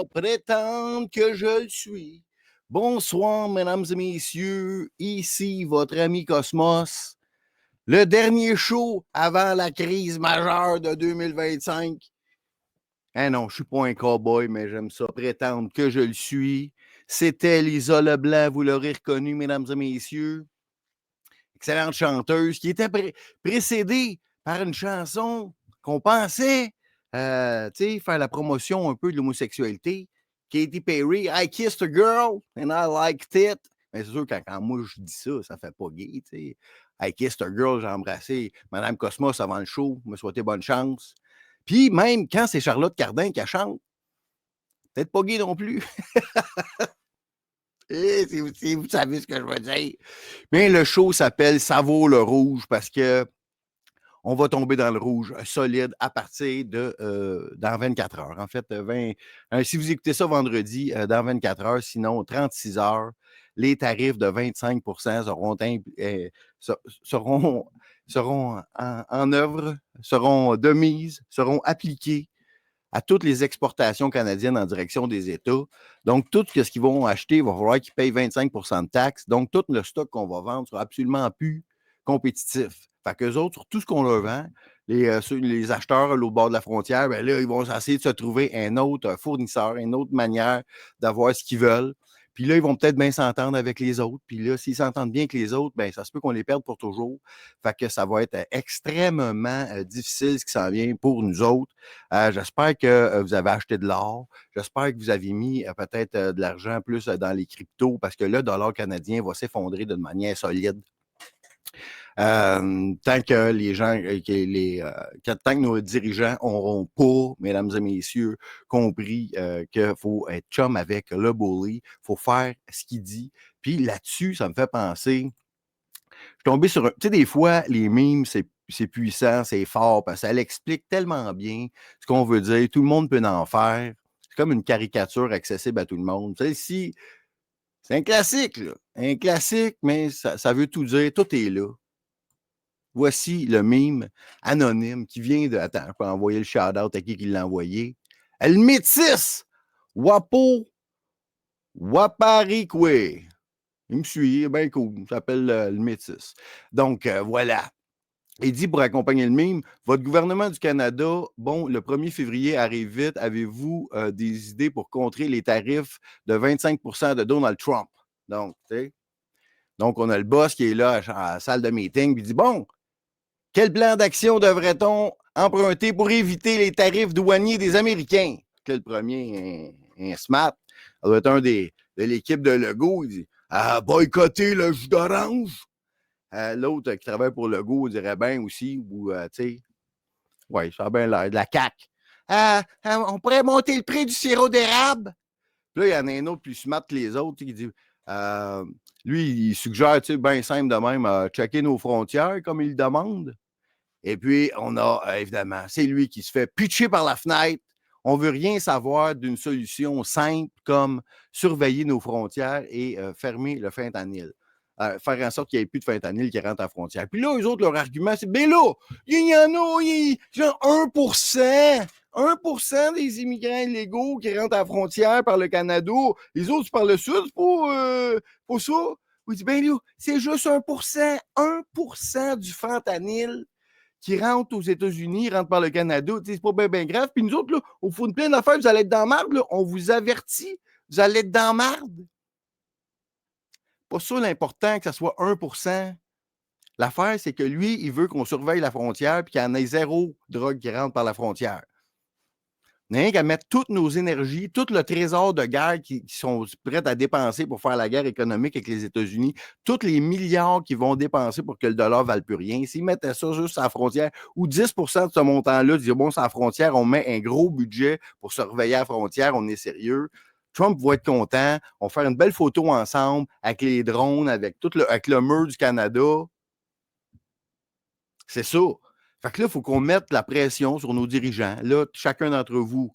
Prétendre que je le suis. Bonsoir, mesdames et messieurs. Ici votre ami Cosmos. Le dernier show avant la crise majeure de 2025. Ah non, je suis pas un cowboy, mais j'aime ça prétendre que je le suis. C'était Lisa Leblanc, vous l'aurez reconnu, mesdames et messieurs. Excellente chanteuse qui était précédée par une chanson qu'on pensait faire la promotion un peu de l'homosexualité. Katy Perry, I kissed a girl and I liked it. Mais c'est sûr que quand moi je dis ça, ça fait pas gay. T'sais. I kissed a girl, j'ai embrassé Madame Cosmos avant le show, me souhaiter bonne chance. Puis même quand c'est Charlotte Cardin qui chante, peut-être pas gay non plus. Si vous savez ce que je veux dire. Mais le show s'appelle Ça vaut le rouge parce que on va tomber dans le rouge solide à partir de dans 24 heures. En fait, si vous écoutez ça vendredi, dans 24 heures, sinon 36 heures, les tarifs de 25 seront en œuvre, seront de mise, seront appliqués à toutes les exportations canadiennes en direction des États. Donc, tout ce qu'ils vont acheter, il va falloir qu'ils payent 25 de taxes. Donc, tout le stock qu'on va vendre sera absolument plus compétitif. Fait qu'eux autres, sur tout ce qu'on leur vend, les acheteurs à l'autre bord de la frontière, ben là, ils vont essayer de se trouver un autre fournisseur, une autre manière d'avoir ce qu'ils veulent. Puis là, ils vont peut-être bien s'entendre avec les autres. Puis là, s'ils s'entendent bien avec les autres, ben ça se peut qu'on les perde pour toujours. Fait que ça va être extrêmement difficile ce qui s'en vient pour nous autres. J'espère que vous avez acheté de l'or. J'espère que vous avez mis peut-être de l'argent plus dans les cryptos parce que le dollar canadien va s'effondrer d'une manière solide. Tant que les gens, tant que nos dirigeants n'auront pas, mesdames et messieurs, compris qu'il faut être chum avec le bully, il faut faire ce qu'il dit. Puis là-dessus, ça me fait penser, je suis tombé sur un. Tu sais, des fois, les mimes, c'est puissant, c'est fort, parce que ça l'explique tellement bien ce qu'on veut dire. Tout le monde peut en faire. C'est comme une caricature accessible à tout le monde. Tu sais, si. C'est un classique, là. Un classique, mais ça veut tout dire. Tout est là. Voici le mime anonyme qui vient de. Attends, je peux envoyer le shout-out à qui l'a envoyé. Le métis! Wapo Waparikwe. Il me suit, bien cool. Il s'appelle le métis. Donc, voilà. Il dit pour accompagner le mime, votre gouvernement du Canada, bon, le 1er février arrive vite. Avez-vous des idées pour contrer les tarifs de 25 de Donald Trump? Donc, tu sais. Donc, on a le boss qui est là à la salle de meeting, puis il dit bon, quel plan d'action devrait-on emprunter pour éviter les tarifs douaniers des Américains? Que le premier, un smart, ça doit être un de l'équipe de Legault, il dit boycotter le jus d'orange. L'autre qui travaille pour Legault dirait bien aussi, ou tu sais, oui, ça a bien l'air de la CAQ. On pourrait monter le prix du sirop d'érable. Puis là, il y en a un autre plus smart que les autres qui dit lui, il suggère, tu sais, bien simple de même, checker nos frontières comme il le demande. Et puis, on a, évidemment, c'est lui qui se fait pitcher par la fenêtre. On ne veut rien savoir d'une solution simple comme surveiller nos frontières et fermer le fentanyl. Faire en sorte qu'il n'y ait plus de fentanyl qui rentre à la frontière. Puis là, eux autres, leur argument, c'est, ben là, il y en a, genre 1%. 1% des immigrants illégaux qui rentrent à la frontière par le Canada. Les autres, par le sud, c'est pas ça. Oui, ben là, c'est juste 1%. 1% du fentanyl qui rentrent aux États-Unis, rentrent par le Canada. C'est pas bien grave. Puis nous autres, là, on fout une pleine affaire, vous allez être dans la marde. Là. On vous avertit, vous allez être dans la marde. Pas ça l'important que ça soit 1%. L'affaire, c'est que lui, il veut qu'on surveille la frontière puis qu'il y en ait zéro drogue qui rentre par la frontière. On n'a rien qu'à mettre toutes nos énergies, tout le trésor de guerre qui sont prêts à dépenser pour faire la guerre économique avec les États-Unis, tous les milliards qu'ils vont dépenser pour que le dollar ne vale plus rien. S'ils mettaient ça juste à la frontière, ou 10 de ce montant-là, dire bon, c'est à la frontière, on met un gros budget pour surveiller la frontière, on est sérieux. Trump va être content, on va faire une belle photo ensemble avec les drones, avec le mur du Canada. C'est ça. Fait que là, il faut qu'on mette la pression sur nos dirigeants. Là, chacun d'entre vous,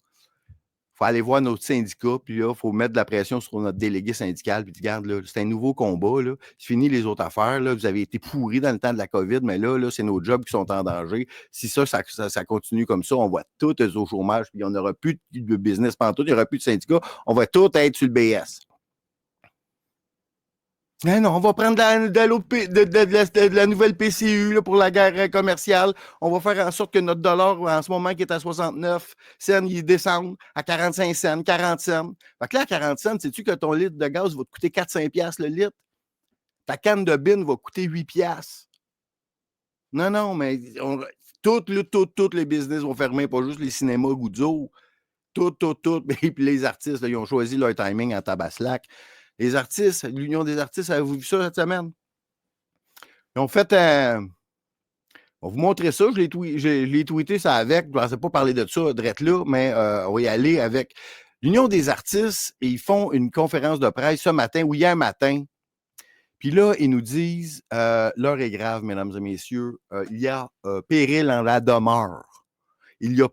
faut aller voir notre syndicat, puis là, il faut mettre de la pression sur notre délégué syndical, puis regarde, là, c'est un nouveau combat, là. C'est fini les autres affaires, là. Vous avez été pourris dans le temps de la COVID, mais là, c'est nos jobs qui sont en danger. Si ça continue comme ça, on va tous être au chômage, puis on n'aura plus de business pantoute, il n'y aura plus de syndicat, on va tous être sur le BS. Non, non, on va prendre de la nouvelle PCU là, pour la guerre commerciale. On va faire en sorte que notre dollar, en ce moment, qui est à 69 cents, il descende à 45 cents, 40 cents. Fait que là, à 40 cents, sais-tu que ton litre de gaz va te coûter 4-5 piastres le litre? Ta canne de bin va coûter 8 piastres. Non, non, mais tous les business vont fermer, pas juste les cinémas Goudzo. Tout. Et puis les artistes, là, ils ont choisi leur timing en tabaslac. Les artistes, l'Union des artistes, avez-vous vu ça cette semaine? Ils ont fait un. On va vous montrer ça. Je l'ai tweeté ça avec. Je ne pensais pas parler de ça direct là, mais on va y aller avec l'Union des artistes. Et ils font une conférence de presse ce matin ou hier matin. Puis là, ils nous disent l'heure est grave, mesdames et messieurs. Il y a péril en la demeure. Il y a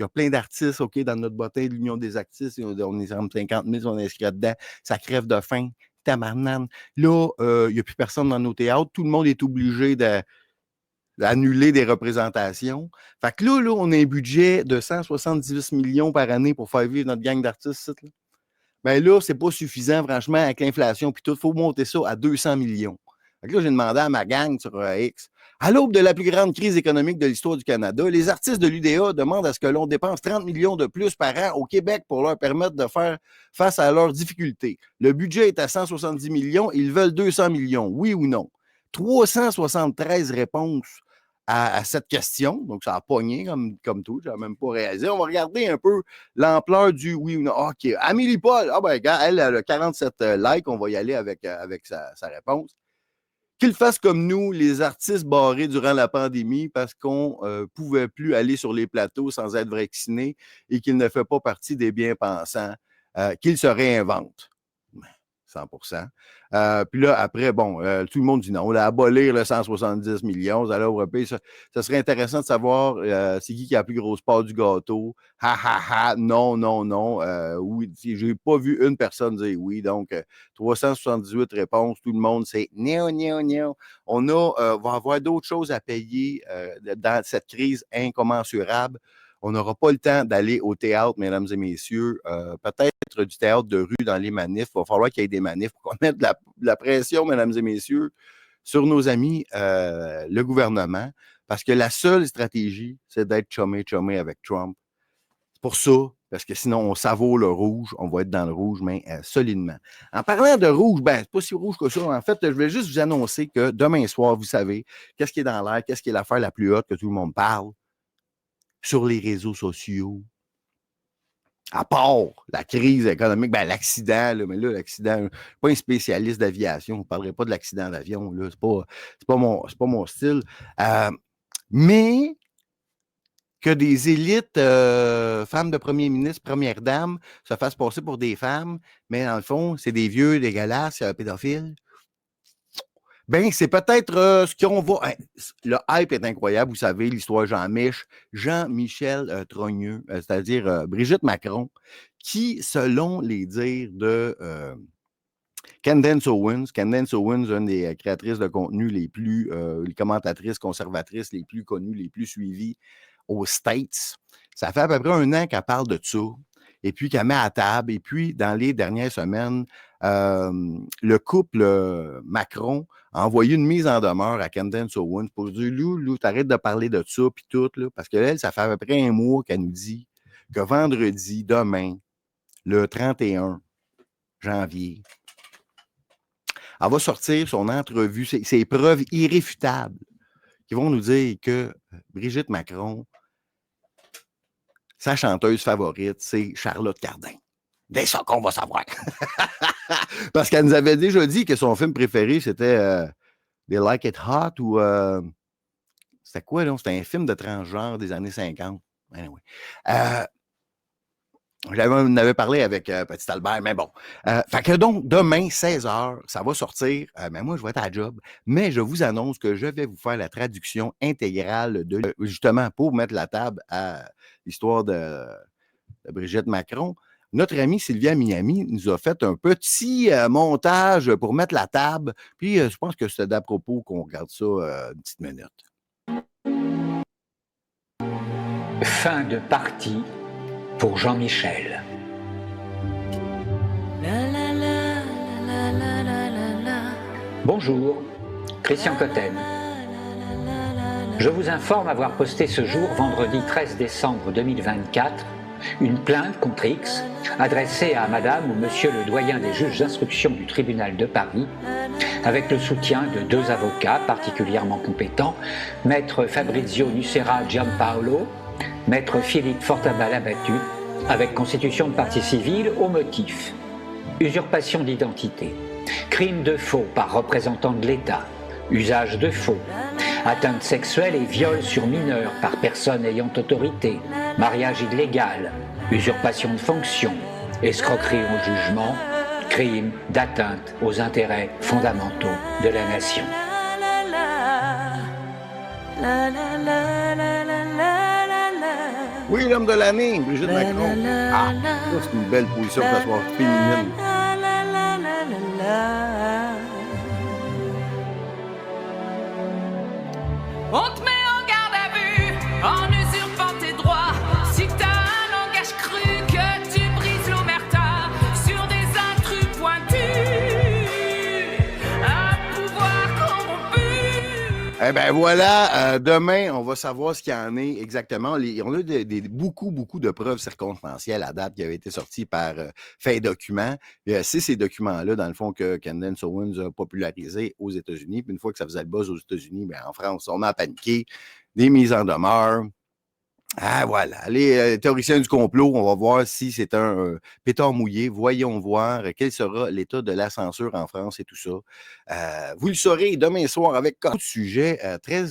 plein d'artistes, OK, dans notre bottin de l'Union des artistes. On est 50 000, on est inscrit dedans. Ça crève de faim. Tabarnane. Là, il n'y a plus personne dans nos théâtres. Tout le monde est obligé d'annuler des représentations. Fait que là, on a un budget de 170 millions par année pour faire vivre notre gang d'artistes. Là. Ben là, c'est pas suffisant, franchement, avec l'inflation puis tout. Il faut monter ça à 200 millions. Fait que là, j'ai demandé à ma gang sur X. À l'aube de la plus grande crise économique de l'histoire du Canada, les artistes de l'UDA demandent à ce que l'on dépense 30 millions de plus par an au Québec pour leur permettre de faire face à leurs difficultés. Le budget est à 170 millions, ils veulent 200 millions, oui ou non? 373 réponses à cette question, donc ça a pogné comme tout, je n'avais même pas réalisé. On va regarder un peu l'ampleur du oui ou non. OK, Amélie Paul, elle a 47 likes, on va y aller avec sa réponse. Qu'ils fassent comme nous, les artistes barrés durant la pandémie parce qu'on ne pouvait plus aller sur les plateaux sans être vacciné et qu'il ne fait pas partie des bien-pensants, qu'ils se réinventent. 100%. Puis là, après, tout le monde dit non. On a abolir le 170 millions. Vous allez au repère. Ça serait intéressant de savoir c'est qui a la plus grosse part du gâteau. Non. Oui, j'ai pas vu une personne dire oui. Donc, 378 réponses. Tout le monde, c'est non. On va avoir d'autres choses à payer dans cette crise incommensurable. On n'aura pas le temps d'aller au théâtre, mesdames et messieurs. Peut-être du théâtre de rue dans les manifs. Il va falloir qu'il y ait des manifs pour qu'on mette de la pression, mesdames et messieurs, sur nos amis, le gouvernement. Parce que la seule stratégie, c'est d'être chumé avec Trump. C'est pour ça, parce que sinon, on savoure le rouge. On va être dans le rouge, mais solidement. En parlant de rouge, c'est pas si rouge que ça. En fait, je vais juste vous annoncer que demain soir, vous savez, qu'est-ce qui est dans l'air, qu'est-ce qui est l'affaire la plus haute que tout le monde parle sur les réseaux sociaux. À part la crise économique, l'accident, là, mais là, l'accident, je ne suis pas un spécialiste d'aviation, je ne parlerai pas de l'accident d'avion, là, c'est pas mon style. Mais que des élites femmes de premier ministre, première dame, se fassent passer pour des femmes, mais dans le fond, c'est des vieux dégueulasses, pédophiles. C'est peut-être ce qu'on va. Le hype est incroyable, vous savez, l'histoire Jean-Michel Trogneux, c'est-à-dire Brigitte Macron, qui, selon les dires de Candace Owens, une des créatrices de contenu les commentatrices conservatrices les plus connues, les plus suivies aux States, ça fait à peu près 1 an qu'elle parle de ça. Et puis qu'elle met à table. Et puis, dans les dernières semaines, le couple Macron a envoyé une mise en demeure à Candace Owens pour dire « Lou, t'arrêtes de parler de ça, puis tout. » Parce qu'elle, ça fait à peu près 1 mois qu'elle nous dit que vendredi, demain, le 31 janvier, elle va sortir son entrevue, ses preuves irréfutables qui vont nous dire que Brigitte Macron, sa chanteuse favorite, c'est Charlotte Cardin. Dès ça qu'on va savoir. Parce qu'elle nous avait déjà dit que son film préféré, c'était They Like It Hot ou c'était quoi, là? C'était un film de transgenre des années 50. Anyway. On avait parlé avec Petit Albert, mais bon. Fait que donc, demain, 16h, ça va sortir. Mais moi, je vais être à la job. Mais je vous annonce que je vais vous faire la traduction intégrale de justement, pour mettre la table à l'histoire de Brigitte Macron, notre amie Sylvia Miami nous a fait un petit montage pour mettre la table. Puis je pense que c'est d'à propos qu'on regarde ça une petite minute. Fin de partie pour Jean-Michel. Bonjour, Christian Cotten. Je vous informe avoir posté ce jour, vendredi 13 décembre 2024, une plainte contre X adressée à Madame ou Monsieur le doyen des juges d'instruction du tribunal de Paris, avec le soutien de 2 avocats particulièrement compétents, Maître Fabrizio Nucera Giampaolo, Maître Philippe Fortabal-Abattu, avec constitution de partie civile au motif usurpation d'identité, crime de faux par représentant de l'État, usage de faux, atteinte sexuelle et viol sur mineur par personne ayant autorité, mariage illégal, usurpation de fonction, escroquerie au jugement, crime d'atteinte aux intérêts fondamentaux de la nation. Oui, l'homme de l'année, Brigitte Macron. Ah, ça, c'est une belle position pour s'asseoir féminine. On te met en garde à vue en usurpant tes droits. Si t'as un langage cru, que tu brises l'omerta sur des intrus pointus, un pouvoir corrompu. Eh bien voilà, demain, on va savoir ce qu'il y en est exactement. On a beaucoup de preuves circonstancielles à date qui avaient été sorties par Fait Documents. C'est ces documents-là, dans le fond, que Candace Owens a popularisés aux États-Unis. Puis une fois que ça faisait le buzz aux États-Unis, bien, en France, on a paniqué, des mises en demeure. Ah voilà, les théoriciens du complot, on va voir si c'est un pétard mouillé. Voyons voir quel sera l'état de la censure en France et tout ça. Vous le saurez demain soir avec un autre sujet très...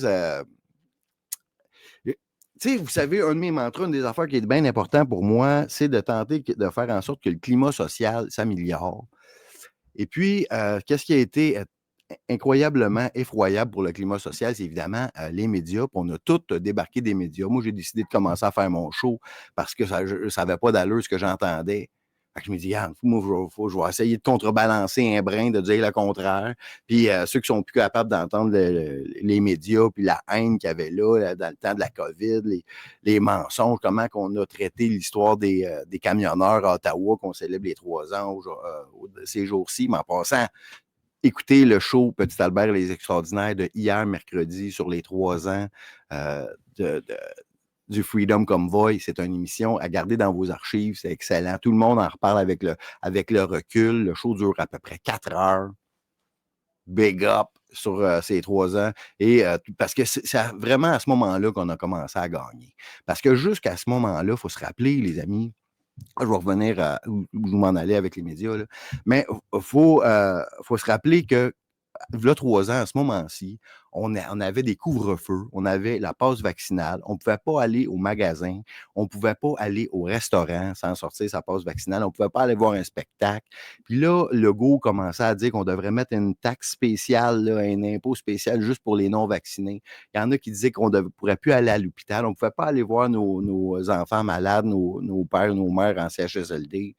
Tu sais, vous savez, un de mes mantras, une des affaires qui est bien important pour moi, c'est de tenter de faire en sorte que le climat social s'améliore. Et puis, qu'est-ce qui a été incroyablement effroyable pour le climat social, c'est évidemment les médias. Puis on a tous débarqué des médias. Moi, j'ai décidé de commencer à faire mon show parce que ça n'avait pas d'allure ce que j'entendais. Fait que je me dis, moi, je vais essayer de contrebalancer un brin, de dire le contraire. Puis ceux qui sont plus capables d'entendre les médias, puis la haine qu'il y avait là, dans le temps de la COVID, les mensonges, comment qu'on a traité l'histoire des camionneurs à Ottawa, qu'on célèbre les 3 ans ces jours-ci, mais en passant, écoutez le show Petit Albert et les Extraordinaires de hier, mercredi, sur les 3 ans du Freedom Convoy. C'est une émission à garder dans vos archives. C'est excellent. Tout le monde en reparle avec le recul. Le show dure à peu près 4 heures. Big up sur ces 3 ans. Et parce que c'est vraiment à ce moment-là qu'on a commencé à gagner. Parce que jusqu'à ce moment-là, il faut se rappeler, les amis, je vais revenir à où je m'en allais avec les médias, là. Mais il faut se rappeler que, il y a 3 ans, à ce moment-ci, on avait des couvre-feux, on avait la passe vaccinale, on ne pouvait pas aller au magasin, on ne pouvait pas aller au restaurant sans sortir sa passe vaccinale, on ne pouvait pas aller voir un spectacle. Puis là, Legault commençait à dire qu'on devrait mettre une taxe spéciale, là, un impôt spécial juste pour les non-vaccinés. Il y en a qui disaient qu'on ne pourrait plus aller à l'hôpital, on ne pouvait pas aller voir nos enfants malades, nos pères, nos mères en CHSLD.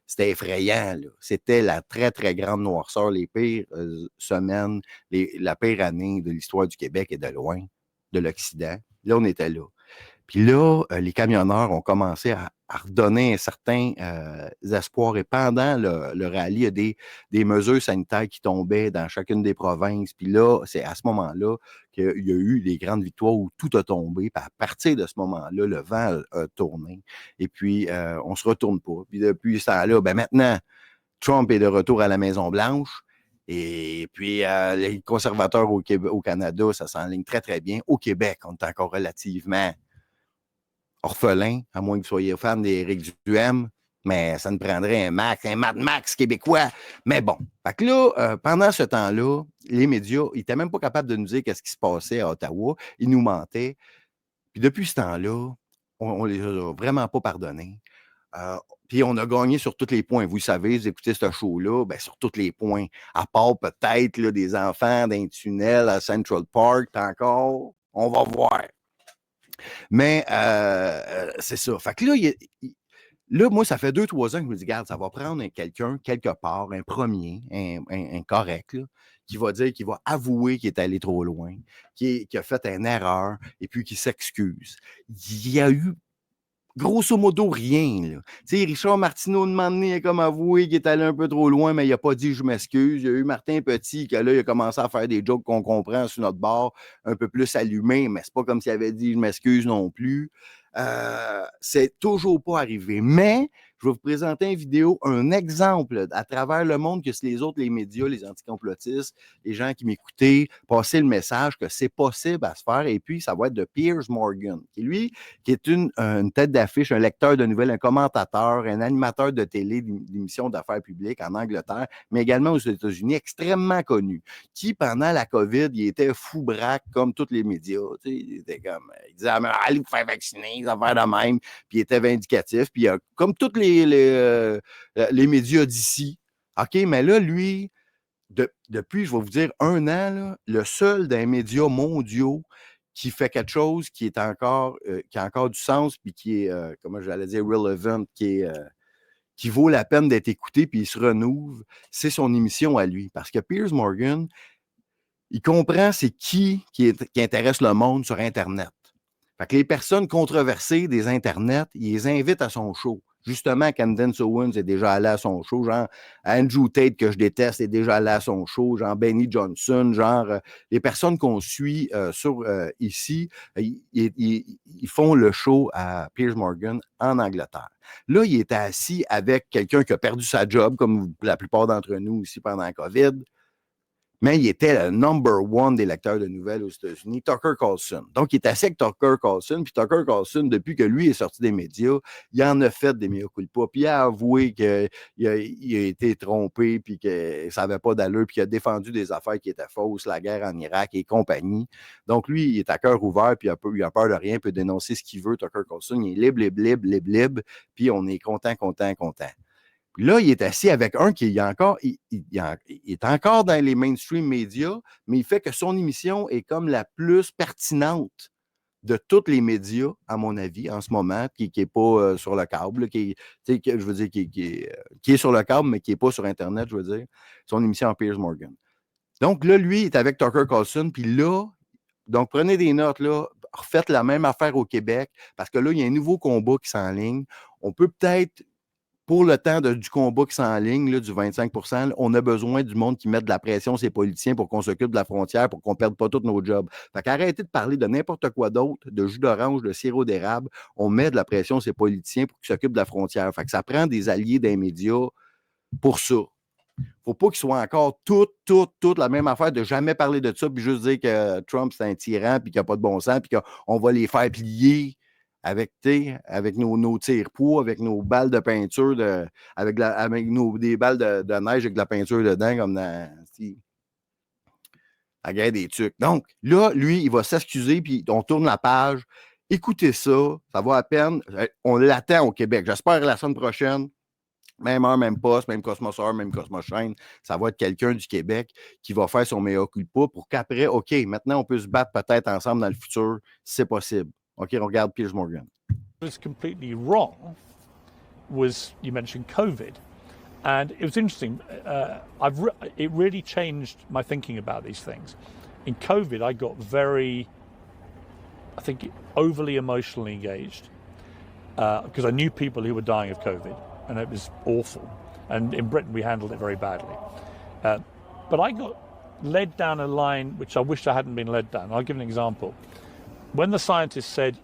C'était effrayant, là. C'était la très, très grande noirceur, les pires semaines, la pire année de l'histoire du Québec et de loin, de l'Occident. Là, on était là. Puis là, les camionneurs ont commencé à redonner un certain espoir. Et pendant le rallye, il y a des mesures sanitaires qui tombaient dans chacune des provinces. Puis là, c'est à ce moment-là qu'il y a eu des grandes victoires où tout a tombé. Puis à partir de ce moment-là, le vent a tourné. Et puis, on ne se retourne pas. Puis depuis ce temps-là, ben maintenant, Trump est de retour à la Maison-Blanche. Et puis, les conservateurs au Canada, ça s'enligne très, très bien. Au Québec, on est encore relativement orphelin, à moins que vous soyez fan d'Éric Duhem, mais ça nous prendrait un Mad Max québécois. Mais bon, fait que là, pendant ce temps-là, les médias, ils n'étaient même pas capables de nous dire qu'est-ce qui se passait à Ottawa. Ils nous mentaient. Puis depuis ce temps-là, on les a vraiment pas pardonnés. Puis on a gagné sur tous les points. Vous le savez, vous écoutez ce show-là, ben, sur tous les points. À part peut-être là, des enfants d'un tunnel à Central Park, encore, on va voir. Mais c'est ça. Fait que là, Là, moi, ça fait 2-3 ans que je me dis, regarde, ça va prendre quelqu'un, quelque part, un premier, un correct, là, qui va dire, qui va avouer qu'il est allé trop loin, qui a fait une erreur, et puis qui s'excuse. Il y a eu grosso modo rien, là. Tu sais, Richard Martineau, de moment donné, il a comme avoué qu'il est allé un peu trop loin, mais il n'a pas dit « je m'excuse ». Il y a eu Martin Petit, qui là, il a commencé à faire des jokes qu'on comprend sur notre bord, un peu plus allumés, mais c'est pas comme s'il avait dit « je m'excuse » non plus. C'est toujours pas arrivé. Mais je vais vous présenter une vidéo, un exemple à travers le monde que si les autres, les médias, les anticomplotistes, les gens qui m'écoutaient, passaient le message que c'est possible à se faire. Et puis, ça va être de Piers Morgan, qui est une tête d'affiche, un lecteur de nouvelles, un commentateur, un animateur de télé d'émissions d'affaires publiques en Angleterre, mais également aux États-Unis, extrêmement connu, qui, pendant la COVID, il était fou-braque comme tous les médias. Tu sais, il disait « allez vous faire vacciner », des affaires de même, puis il était vindicatif, puis comme tous les médias d'ici. OK, mais là, lui, depuis, je vais vous dire, 1 an, là, le seul des médias mondiaux qui fait quelque chose qui a encore du sens, puis qui est, comment j'allais dire, relevant, qui vaut la peine d'être écouté, puis il se renouvelle, c'est son émission à lui. Parce que Piers Morgan, il comprend c'est qui intéresse le monde sur Internet. Fait que les personnes controversées des Internets, il les invite à son show. Justement, Candace Owens est déjà allé à son show, genre Andrew Tate, que je déteste, est déjà allé à son show, genre Benny Johnson, genre les personnes qu'on suit ici, ils font le show à Piers Morgan en Angleterre. Là, il était assis avec quelqu'un qui a perdu sa job, comme la plupart d'entre nous ici pendant la COVID. Mais il était le number 1 des lecteurs de nouvelles aux États-Unis, Tucker Carlson. Donc, il est assis avec Tucker Carlson, puis Tucker Carlson, depuis que lui est sorti des médias, il en a fait des mea culpa, puis il a avoué qu'il a été trompé, puis que ça n'avait pas d'allure, puis qu'il a défendu des affaires qui étaient fausses, la guerre en Irak et compagnie. Donc, lui, il est à cœur ouvert, puis il a peur de rien, il peut dénoncer ce qu'il veut, Tucker Carlson. Il est libre, puis on est content. Puis là, il est assis avec un qui est encore dans les mainstream médias, mais il fait que son émission est comme la plus pertinente de tous les médias, à mon avis, en ce moment, qui n'est pas sur le câble, qui est sur le câble, mais qui n'est pas sur Internet, je veux dire. Son émission en Piers Morgan. Donc là, lui, il est avec Tucker Carlson, puis là, donc prenez des notes, là, refaites la même affaire au Québec, parce que là, il y a un nouveau combat qui s'enligne. On peut peut-être pour le temps du combat qui s'enligne, là, du 25%, là, on a besoin du monde qui mette de la pression sur les politiciens pour qu'on s'occupe de la frontière, pour qu'on ne perde pas tous nos jobs. Fait qu'arrêtez de parler de n'importe quoi d'autre, de jus d'orange, de sirop d'érable. On met de la pression sur les politiciens pour qu'ils s'occupent de la frontière. Fait que ça prend des alliés des médias pour ça. Faut pas qu'ils soient encore toute la même affaire de jamais parler de ça, puis juste dire que Trump, c'est un tyran, puis qu'il n'y a pas de bon sens, puis qu'on va les faire plier avec nos tire-poids, avec nos balles de peinture, avec des balles de neige avec de la peinture dedans, comme dans la guerre des tucs. Donc, là, lui, il va s'excuser, puis on tourne la page. Écoutez ça, ça va à peine. On l'attend au Québec. J'espère la semaine prochaine, même heure, même poste, même Cosmos Heure, même Cosmos Chaîne, ça va être quelqu'un du Québec qui va faire son mea culpa pour qu'après, OK, maintenant, on peut se battre peut-être ensemble dans le futur, si c'est possible. OK, on regarde Piers Morgan. What was completely wrong was you mentioned COVID, and it was interesting. It really changed my thinking about these things. In COVID, I got very, I think, overly emotionally engaged because I knew people who were dying of COVID, and it was awful. And in Britain, we handled it very badly. But I got led down a line which I wished I hadn't been led down. I'll give an example. When the scientists said,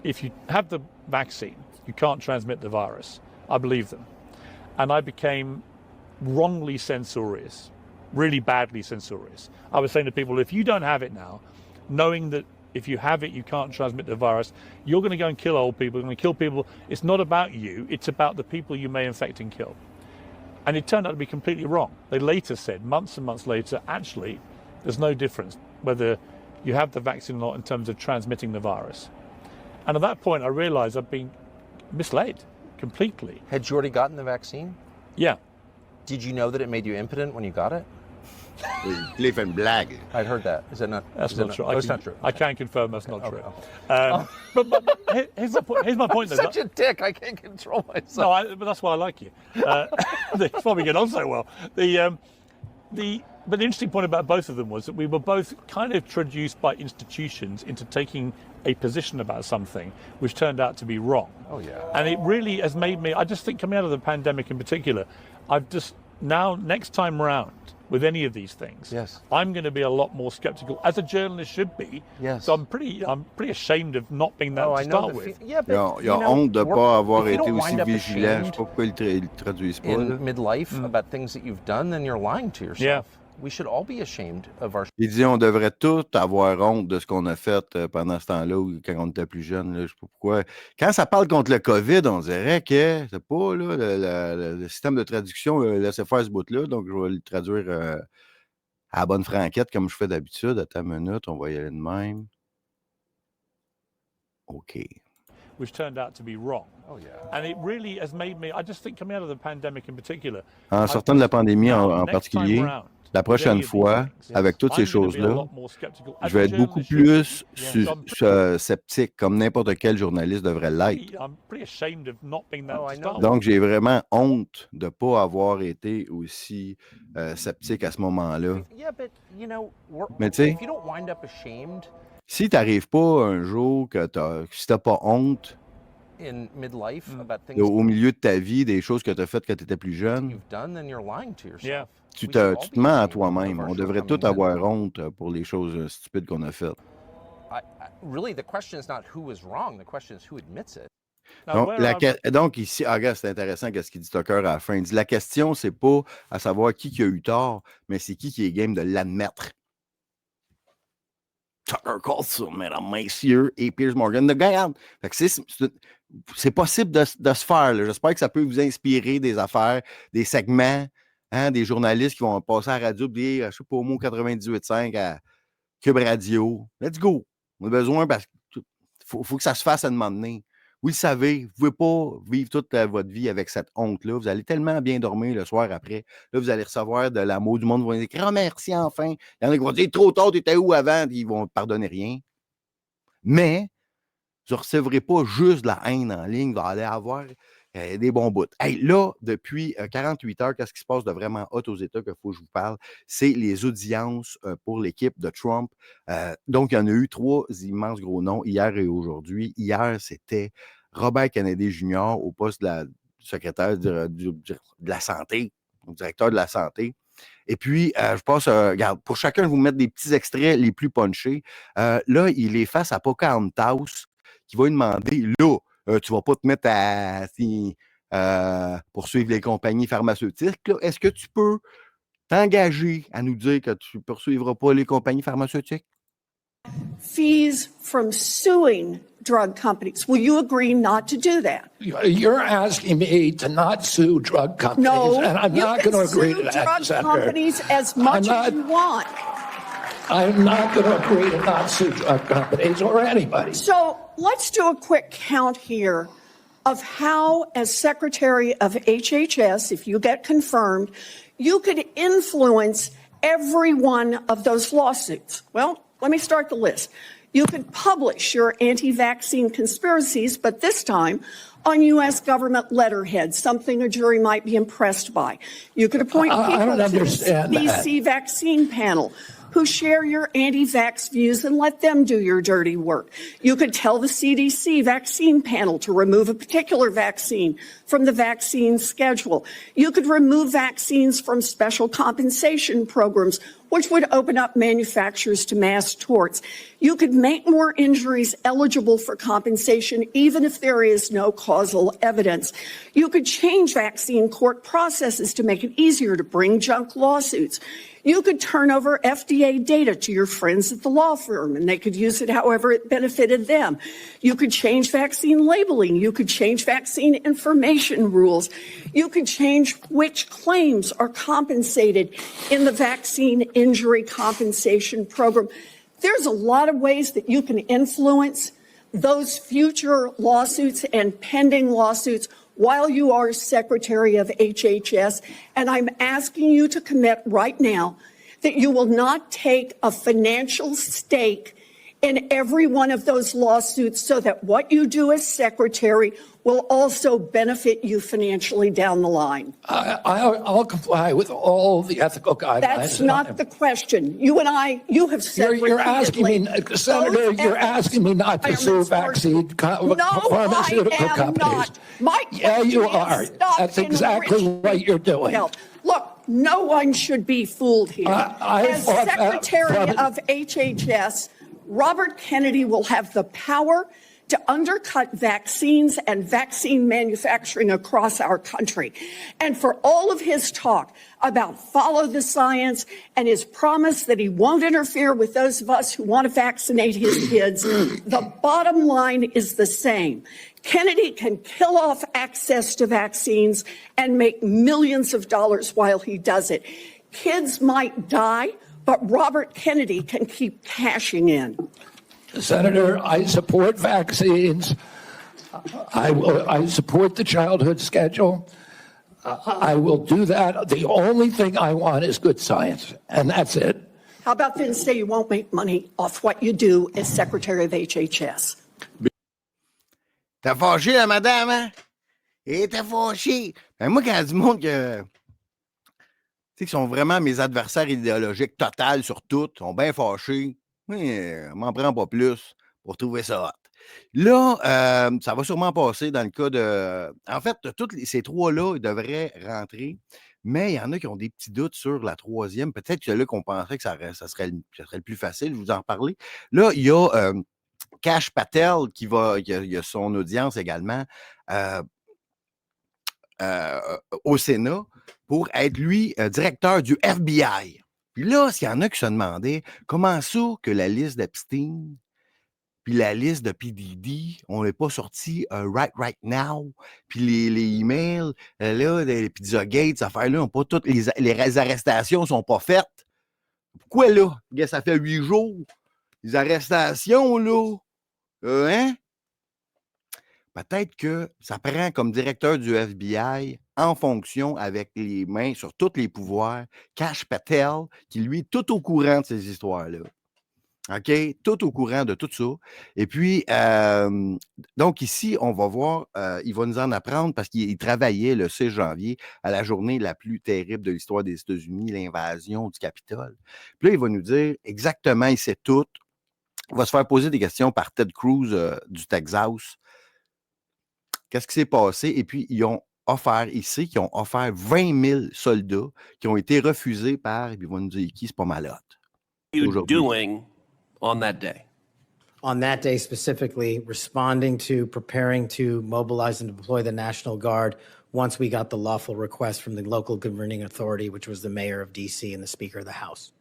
if you have the vaccine, you can't transmit the virus, I believed them. And I became wrongly censorious, really badly censorious. I was saying to people, if you don't have it now, knowing that if you have it, you can't transmit the virus, you're going to go and kill old people, you're going to kill people. It's not about you, it's about the people you may infect and kill. And it turned out to be completely wrong. They later said, months and months later, actually, there's no difference whether you have the vaccine or not in terms of transmitting the virus. And at that point, I realized I'd been misled completely. Had you already gotten the vaccine? Yeah. Did you know that it made you impotent when you got it? Il fait une blague. I'd heard that. Is that not? That's is not that true. Oh, it's not true. I can confirm that's not true. Okay. But here's my point. Though. Such a dick. I can't control myself. No, but that's why I like you. That's why we get on so well. But the interesting point about both of them was that we were both kind of traduced by institutions into taking a position about something which turned out to be wrong. Oh, yeah. And it really has made me, I just think coming out of the pandemic in particular, I've just now, next time round, with any of these things, Yes. I'm going to be a lot more skeptical, as a journalist should be. Yes. So I'm pretty ashamed of not being that Oh, to I know start the with. Yeah, but, Il y a honte de ne pas avoir if you été don't aussi wind up vigilant. Je ne sais ashamed pas pourquoi ils le traduisent pas. in là. midlife about things that you've done, then you're lying to yourself. Yeah. We should all be ashamed of our. Il dit on devrait tous avoir honte de ce qu'on a fait pendant ce temps-là ou quand on était plus jeune. Là, je ne sais pas pourquoi. Quand ça parle contre le COVID, on dirait que c'est pas là, le système de traduction laissait faire ce bout-là. Donc, je vais le traduire à la bonne franquette comme je fais d'habitude. Attends une minute, on va y aller de même. OK. Which turned out to be wrong. Oh yeah. And it really has made me, I just think coming out of the pandemic in particular. En sortant de la pandémie en next particulier, time round, la with prochaine any of these fois, things, avec toutes ces I'm gonna be a choses-là, lot more skeptical. As je vais a être beaucoup journalist plus should be. sceptique, comme n'importe quel journaliste devrait l'être. I'm pretty ashamed of not being that Oh, to I know. start with. Donc, j'ai vraiment honte de ne pas avoir été aussi sceptique à ce moment-là. Yeah, but you know, Mais tu sais, if you don't wind up ashamed si tu n'arrives pas un jour si tu n'as pas honte in midlife about things au milieu de ta vie, des choses que tu as faites quand tu étais plus jeune, you've done, then you're lying to yourself. Yeah. tu We te, should all tu te be mens à ashamed of toi-même. our On devrait tous shortcomings. avoir honte pour les choses stupides qu'on a faites. Really, the question is not who is wrong. The question is who admits it. Now, Donc, where I'm- donc ici, regarde, c'est intéressant ce qu'il dit Tucker à la fin. Il dit la question, c'est pas à savoir qui a eu tort, mais c'est qui est game de l'admettre. Tucker Carlson, mesdames, messieurs, et Piers Morgan. Regarde, fait que c'est possible de se faire. là. J'espère que ça peut vous inspirer des affaires, des segments, hein, des journalistes qui vont passer à la radio et dire, je sais pas, au mot 98.5 à Cube Radio. Let's go. On a besoin parce qu'il faut que ça se fasse à un moment donné. Vous le savez, vous ne pouvez pas vivre toute votre vie avec cette honte-là. Vous allez tellement bien dormir le soir après. Là, vous allez recevoir de l'amour du monde. Vous allez dire, grand merci enfin. Il y en a qui vont dire, trop tard, tu étais où avant? Ils vont ne pardonner rien. Mais, vous ne recevrez pas juste de la haine en ligne. Vous allez avoir des bons bouts. Hey, là, depuis 48 heures, qu'est-ce qui se passe de vraiment hot aux États qu'il faut que je vous parle? C'est les audiences pour l'équipe de Trump. Donc, il y en a eu 3 immenses gros noms hier et aujourd'hui. Hier, c'était Robert Kennedy Jr. au poste de la secrétaire de la santé, au directeur de la santé. Et puis, je passe, regarde, pour chacun de vous mettre des petits extraits les plus punchés. Là, il est face à Pocahontas qui va lui demander, là, tu ne vas pas te mettre à poursuivre les compagnies pharmaceutiques. Là. Est-ce que tu peux t'engager à nous dire que tu ne poursuivras pas les compagnies pharmaceutiques? Fees from suing drug companies. Will you agree not to do that? You're asking me to not sue drug companies, No, and I'm you not can going to agree sue to that, drug Senator. companies as much as you want. I'm not going to agree to not sue drug companies or anybody. So let's do a quick count here of how, as Secretary of HHS, if you get confirmed, you could influence every one of those lawsuits. Well, let me start the list. You could publish your anti-vaccine conspiracies, but this time on U.S. government letterhead, something a jury might be impressed by. You could appoint I people don't to the understand that. CDC vaccine panel who share your anti-vax views and let them do your dirty work. You could tell the CDC vaccine panel to remove a particular vaccine from the vaccine schedule. You could remove vaccines from special compensation programs, which would open up manufacturers to mass torts. You could make more injuries eligible for compensation, even if there is no causal evidence. You could change vaccine court processes to make it easier to bring junk lawsuits. You could turn over FDA data to your friends at the law firm, and they could use it however it benefited them. You could change vaccine labeling. You could change vaccine information rules. You could change which claims are compensated in the vaccine injury compensation program. There's a lot of ways that you can influence those future lawsuits and pending lawsuits while you are Secretary of HHS. And I'm asking you to commit right now that you will not take a financial stake in every one of those lawsuits so that what you do as secretary will also benefit you financially down the line? I'll comply with all the ethical guidelines. That's not the question. You and I, you have said You're asking me, Senator, you're asking me not to sue vaccine pharmaceutical companies. Yeah, you are. That's exactly what you're doing. Look, no one should be fooled here. As Secretary of HHS, Robert Kennedy will have the power to undercut vaccines and vaccine manufacturing across our country. And for all of his talk about follow the science and his promise that he won't interfere with those of us who want to vaccinate his kids, the bottom line is the same. Kennedy can kill off access to vaccines and make millions of dollars while he does it. Kids might die, but Robert Kennedy can keep cashing in. Senator, I support vaccines. I support the childhood schedule. I will do that. The only thing I want is good science, and that's it. How about then say you won't make money off what you do as Secretary of HHS? T'as fâché la madame, hein? Et t'as fâché. Ben moi, quand elle dit monde que... Tu sais, qu'ils sont vraiment mes adversaires idéologiques total sur tout, sont bien fâchés. Oui, m'en prends pas plus pour trouver ça hot. Là, ça va sûrement passer dans le cas de... En fait, ces trois-là, ils devraient rentrer, mais il y en a qui ont des petits doutes sur la troisième. Peut-être que là qu'on pensait que ça serait le plus facile, je vous en reparler. Là, il y a Kash Patel qui il a son audience également au Sénat pour être, lui, directeur du FBI. Puis là, s'il y en a qui se demandaient comment ça que la liste d'Epstein puis la liste de PDD, on n'est pas sorti right now, puis les emails, là, les Pizzagate, ces affaires-là, pas toutes les arrestations sont pas faites. Pourquoi là? Ça fait 8 jours. Les arrestations, là, hein? Peut-être que ça prend comme directeur du FBI en fonction avec les mains sur tous les pouvoirs, Kash Patel, qui lui est tout au courant de ces histoires-là. OK? Tout au courant de tout ça. Et puis, donc ici, on va voir, il va nous en apprendre parce qu'il travaillait le 6 janvier à la journée la plus terrible de l'histoire des États-Unis, l'invasion du Capitole. Puis là, il va nous dire exactement, il sait tout. Il va se faire poser des questions par Ted Cruz du Texas. Qu'est-ce qui s'est passé? Et puis, ils ont offert 20 000 soldats qui ont été refusés par, et puis ils vont nous dire qui, c'est pas mal hot. Doing on that day? On that day specifically, responding to preparing to mobilize and deploy the National Guard once we got the lawful request from the local governing authority, which was the mayor of D.C. and the Speaker of the House.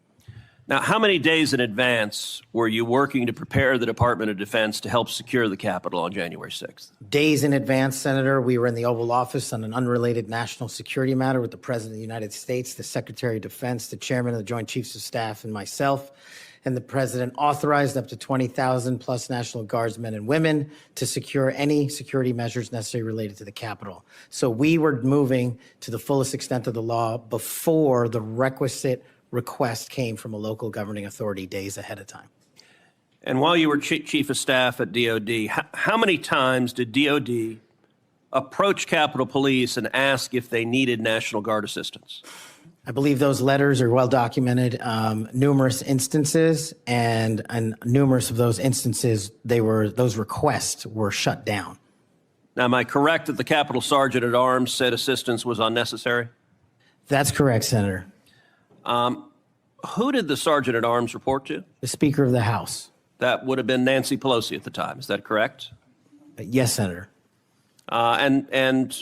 Now, how many days in advance were you working to prepare the Department of Defense to help secure the Capitol on January 6th? Days in advance, Senator. We were in the Oval Office on an unrelated national security matter with the President of the United States, the Secretary of Defense, the Chairman of the Joint Chiefs of Staff, and myself. And the President authorized up to 20,000 plus National Guardsmen and women to secure any security measures necessary related to the Capitol. So we were moving to the fullest extent of the law before the requisite request came from a local governing authority days ahead of time. And while you were Chief of Staff at DOD, how many times did DOD approach Capitol Police and ask if they needed National Guard assistance? I believe those letters are well documented, numerous instances, and numerous of those instances, those requests were shut down. Now, am I correct that the Capitol Sergeant at Arms said assistance was unnecessary? That's correct, Senator. Who did the Sergeant at Arms report to? The Speaker of the House. That would have been Nancy Pelosi at the time. Is that correct? Yes, Senator. And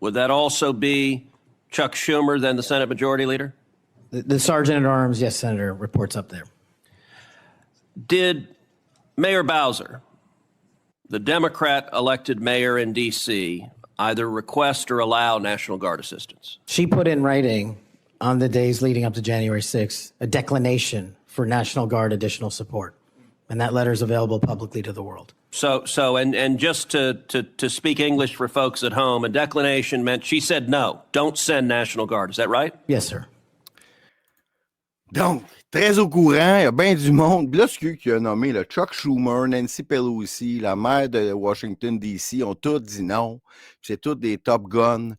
would that also be Chuck Schumer, then the Senate Majority Leader? The Sergeant at Arms, yes, Senator, reports up there. Did Mayor Bowser, the Democrat elected mayor in D.C., either request or allow National Guard assistance? She put in writing on the days leading up to January 6th, a declination for National Guard additional support. And that letter is available publicly to the world. So, and just to speak English for folks at home, a declination meant she said no, don't send National Guard. Is that right? Yes, sir. Donc, très au courant, il y a bien du monde. Puis là, ce qui a nommé le Chuck Schumer, Nancy Pelosi, la maire de Washington, D.C., ont tous dit non. C'est tous des top guns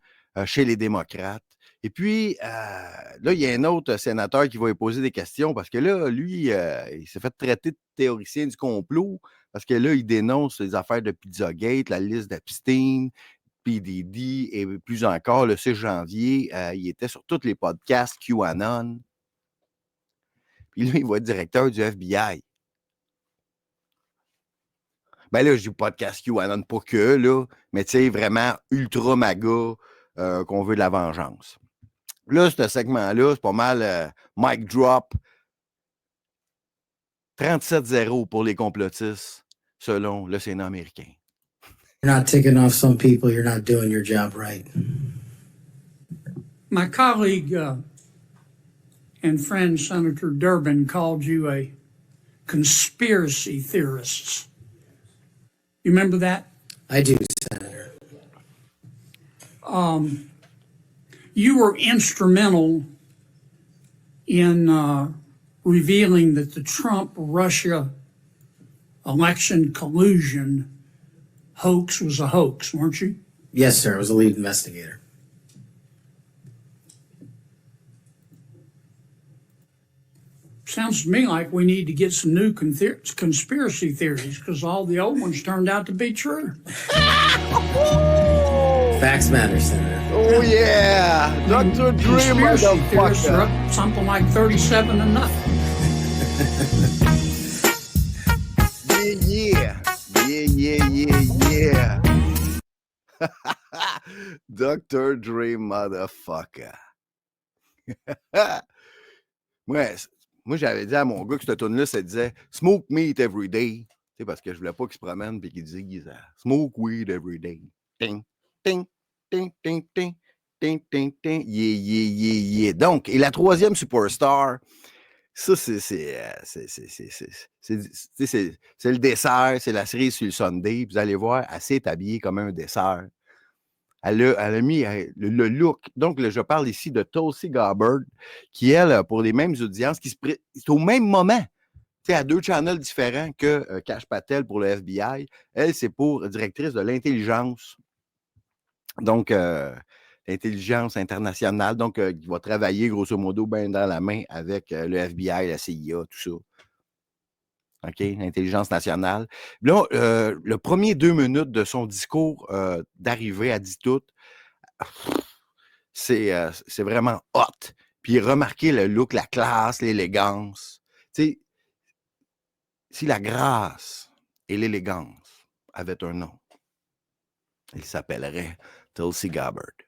chez les démocrates. Et puis, là, il y a un autre sénateur qui va lui poser des questions parce que là, lui, il s'est fait traiter de théoricien du complot parce que là, il dénonce les affaires de Pizzagate, la liste d'Epstein, PDD et plus encore, le 6 janvier, il était sur tous les podcasts QAnon. Puis lui, il va être directeur du FBI. Ben là, je dis podcast QAnon, pas que, là, mais tu sais, vraiment ultra maga qu'on veut de la vengeance. Là, ce segment-là, c'est pas mal mic drop. 37-0 pour les complotistes, selon le Sénat américain. You're not ticking off some people, you're not doing your job right. My colleague and friend Senator Durbin called you a conspiracy theorist. You remember that? I do, Senator. You were instrumental in revealing that the Trump-Russia election collusion hoax was a hoax, weren't you? Yes, sir. I was a lead investigator. Sounds to me like we need to get some new conspiracy theories because all the old ones turned out to be true. Facts matter, Senator. Oh, yeah! Dr. Dre, Conspiracy theorists are motherfucker! up something like 37-0. Yeah, yeah. Yeah. Dr. Dre, motherfucker. Moi, j'avais dit à mon gars que cette tune-là, ça disait « Smoke meat every day ». Tu sais, parce que je voulais pas qu'il se promène et qu'il dise « Smoke weed every day ». Ting, ting, ting, ting, ting, ting, ting, ting. Yeah. Donc, et la troisième superstar, ça, c'est le dessert, c'est la cerise sur le sundae. Vous allez voir, elle s'est habillée comme un dessert. Elle a mis le look. Donc, je parle ici de Tulsi Gabbard, qui, elle, pour les mêmes audiences, c'est au même moment, tu sais, à 2 channels différents que Kash Patel pour le FBI. Elle, c'est pour directrice de l'intelligence. Donc, l'intelligence internationale. Donc, qui va travailler, grosso modo, bien dans la main avec le FBI, la CIA, tout ça. OK, l'intelligence nationale. Là, le premier 2 minutes de son discours d'arrivée, elle dit tout. C'est vraiment hot. Puis remarquez le look, la classe, l'élégance. Tu sais, si la grâce et l'élégance avaient un nom, il s'appellerait Tulsi Gabbard.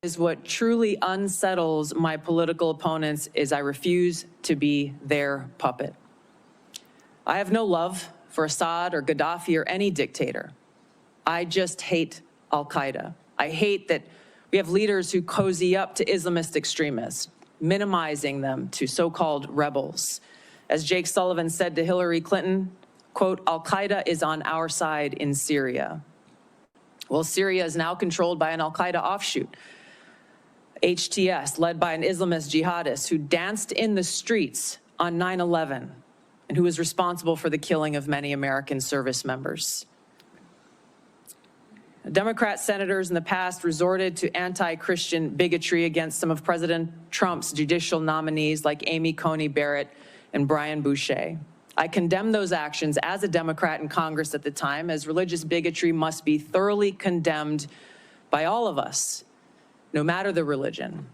Is what truly unsettles my political opponents is I refuse to be their puppet. I have no love for Assad or Gaddafi or any dictator. I just hate al-Qaeda. I hate that we have leaders who cozy up to Islamist extremists, minimizing them to so-called rebels. As Jake Sullivan said to Hillary Clinton, quote, al-Qaeda is on our side in Syria. Well, Syria is now controlled by an al-Qaeda offshoot, HTS, led by an Islamist jihadist who danced in the streets on 9/11 and who is responsible for the killing of many American service members. Democrat senators in the past resorted to anti-Christian bigotry against some of President Trump's judicial nominees like Amy Coney Barrett and Brian Boucher. I condemn those actions as a Democrat in Congress at the time, as religious bigotry must be thoroughly condemned by all of us, no matter the religion.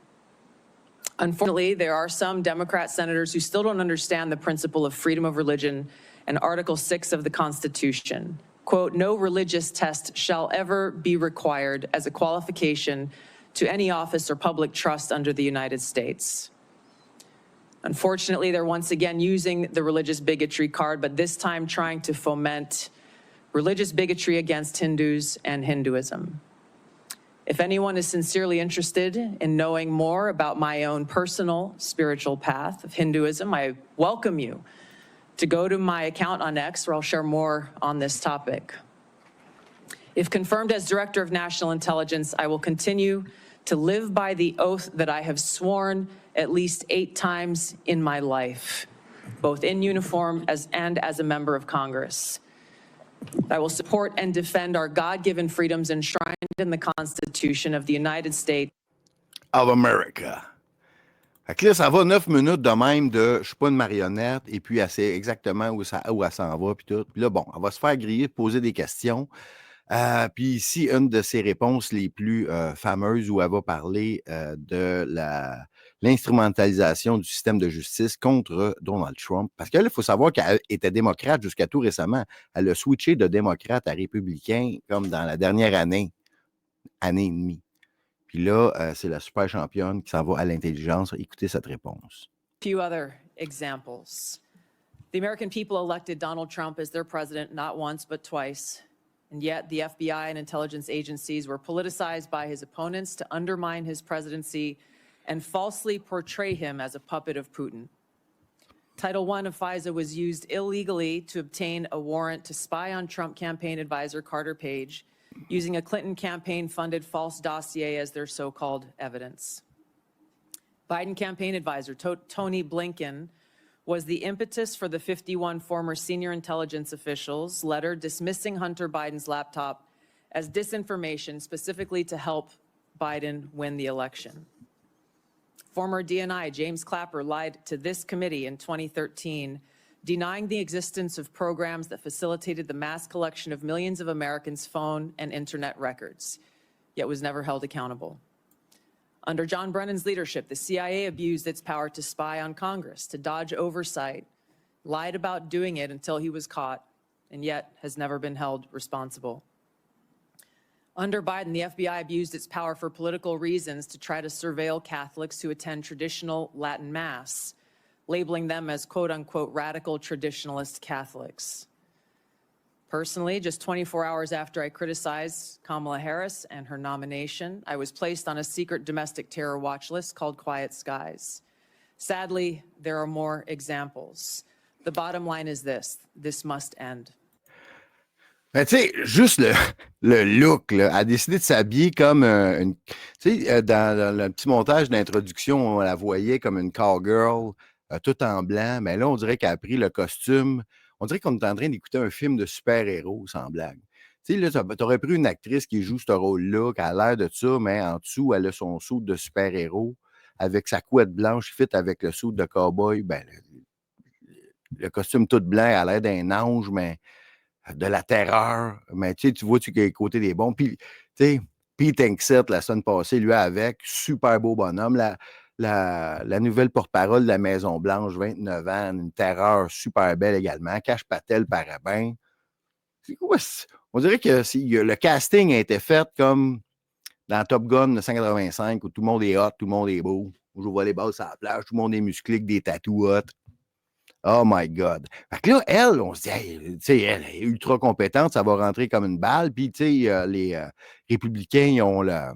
Unfortunately, there are some Democrat senators who still don't understand the principle of freedom of religion and Article 6 of the Constitution. Quote, no religious test shall ever be required as a qualification to any office or public trust under the United States. Unfortunately, they're once again using the religious bigotry card, but this time trying to foment religious bigotry against Hindus and Hinduism. If anyone is sincerely interested in knowing more about my own personal spiritual path of Hinduism, I welcome you to go to my account on X, where I'll share more on this topic. If confirmed as Director of National Intelligence, I will continue to live by the oath that I have sworn at least 8 times in my life, both in uniform and as a member of Congress. I will support and defend our God-given freedoms enshrined in the Constitution of the United States of America. Fait que là, ça va 9 minutes de même de « je suis pas une marionnette » et puis elle sait exactement où elle s'en va puis tout. Puis là, bon, elle va se faire griller, poser des questions. Puis ici, une de ses réponses les plus fameuses où elle va parler de l'instrumentalisation du système de justice contre Donald Trump. Parce que là, il faut savoir qu'elle était démocrate jusqu'à tout récemment. Elle a switché de démocrate à républicain comme dans la dernière année et demie. Puis là, c'est la super championne qui s'en va à l'intelligence. Écoutez cette réponse. Few other examples. The American people elected Donald Trump as their president not once but twice. And yet the FBI and intelligence agencies were politicized by his opponents to undermine his presidency and falsely portray him as a puppet of Putin. Title I of FISA was used illegally to obtain a warrant to spy on Trump campaign advisor Carter Page, using a Clinton campaign-funded false dossier as their so-called evidence. Biden campaign advisor Tony Blinken was the impetus for the 51 former senior intelligence officials' letter dismissing Hunter Biden's laptop as disinformation specifically to help Biden win the election. Former DNI James Clapper lied to this committee in 2013, denying the existence of programs that facilitated the mass collection of millions of Americans' phone and internet records, yet was never held accountable. Under John Brennan's leadership, the CIA abused its power to spy on Congress, to dodge oversight, lied about doing it until he was caught, and yet has never been held responsible. Under Biden, the FBI abused its power for political reasons to try to surveil Catholics who attend traditional Latin Mass, labeling them as quote-unquote radical traditionalist Catholics. Personally, just 24 hours after I criticized Kamala Harris and her nomination, I was placed on a secret domestic terror watch list called Quiet Skies. Sadly, there are more examples. The bottom line is this must end. Ben, tu sais, juste le look, là, elle a décidé de s'habiller comme une... Tu sais, dans le petit montage d'introduction, on la voyait comme une cowgirl, tout en blanc, mais là, on dirait qu'elle a pris le costume. On dirait qu'on est en train d'écouter un film de super-héros, sans blague. Tu sais, là, t'aurais pris une actrice qui joue ce rôle-là, qui a l'air de ça, mais en dessous, elle a son suit de super-héros, avec sa couette blanche, fit avec le suit de cowboy. Ben, le costume tout blanc, elle a l'air d'un ange, mais... de la terreur, mais tu vois, tu es côté des bons. Puis, tu sais, Pete Hegseth, la semaine passée, lui avec, super beau bonhomme, la nouvelle porte-parole de la Maison-Blanche, 29 ans, une terreur super belle également, Kash Patel Parabin. C'est quoi? On dirait que le casting a été fait comme dans Top Gun 1985, où tout le monde est hot, tout le monde est beau. On joue au volleyball sur la plage, tout le monde est musclé avec des tatous hot. Oh my God. Fait que là, elle, on se dit, hey, tu sais, elle est ultra compétente, ça va rentrer comme une balle. Puis, tu sais, les républicains, ils ont la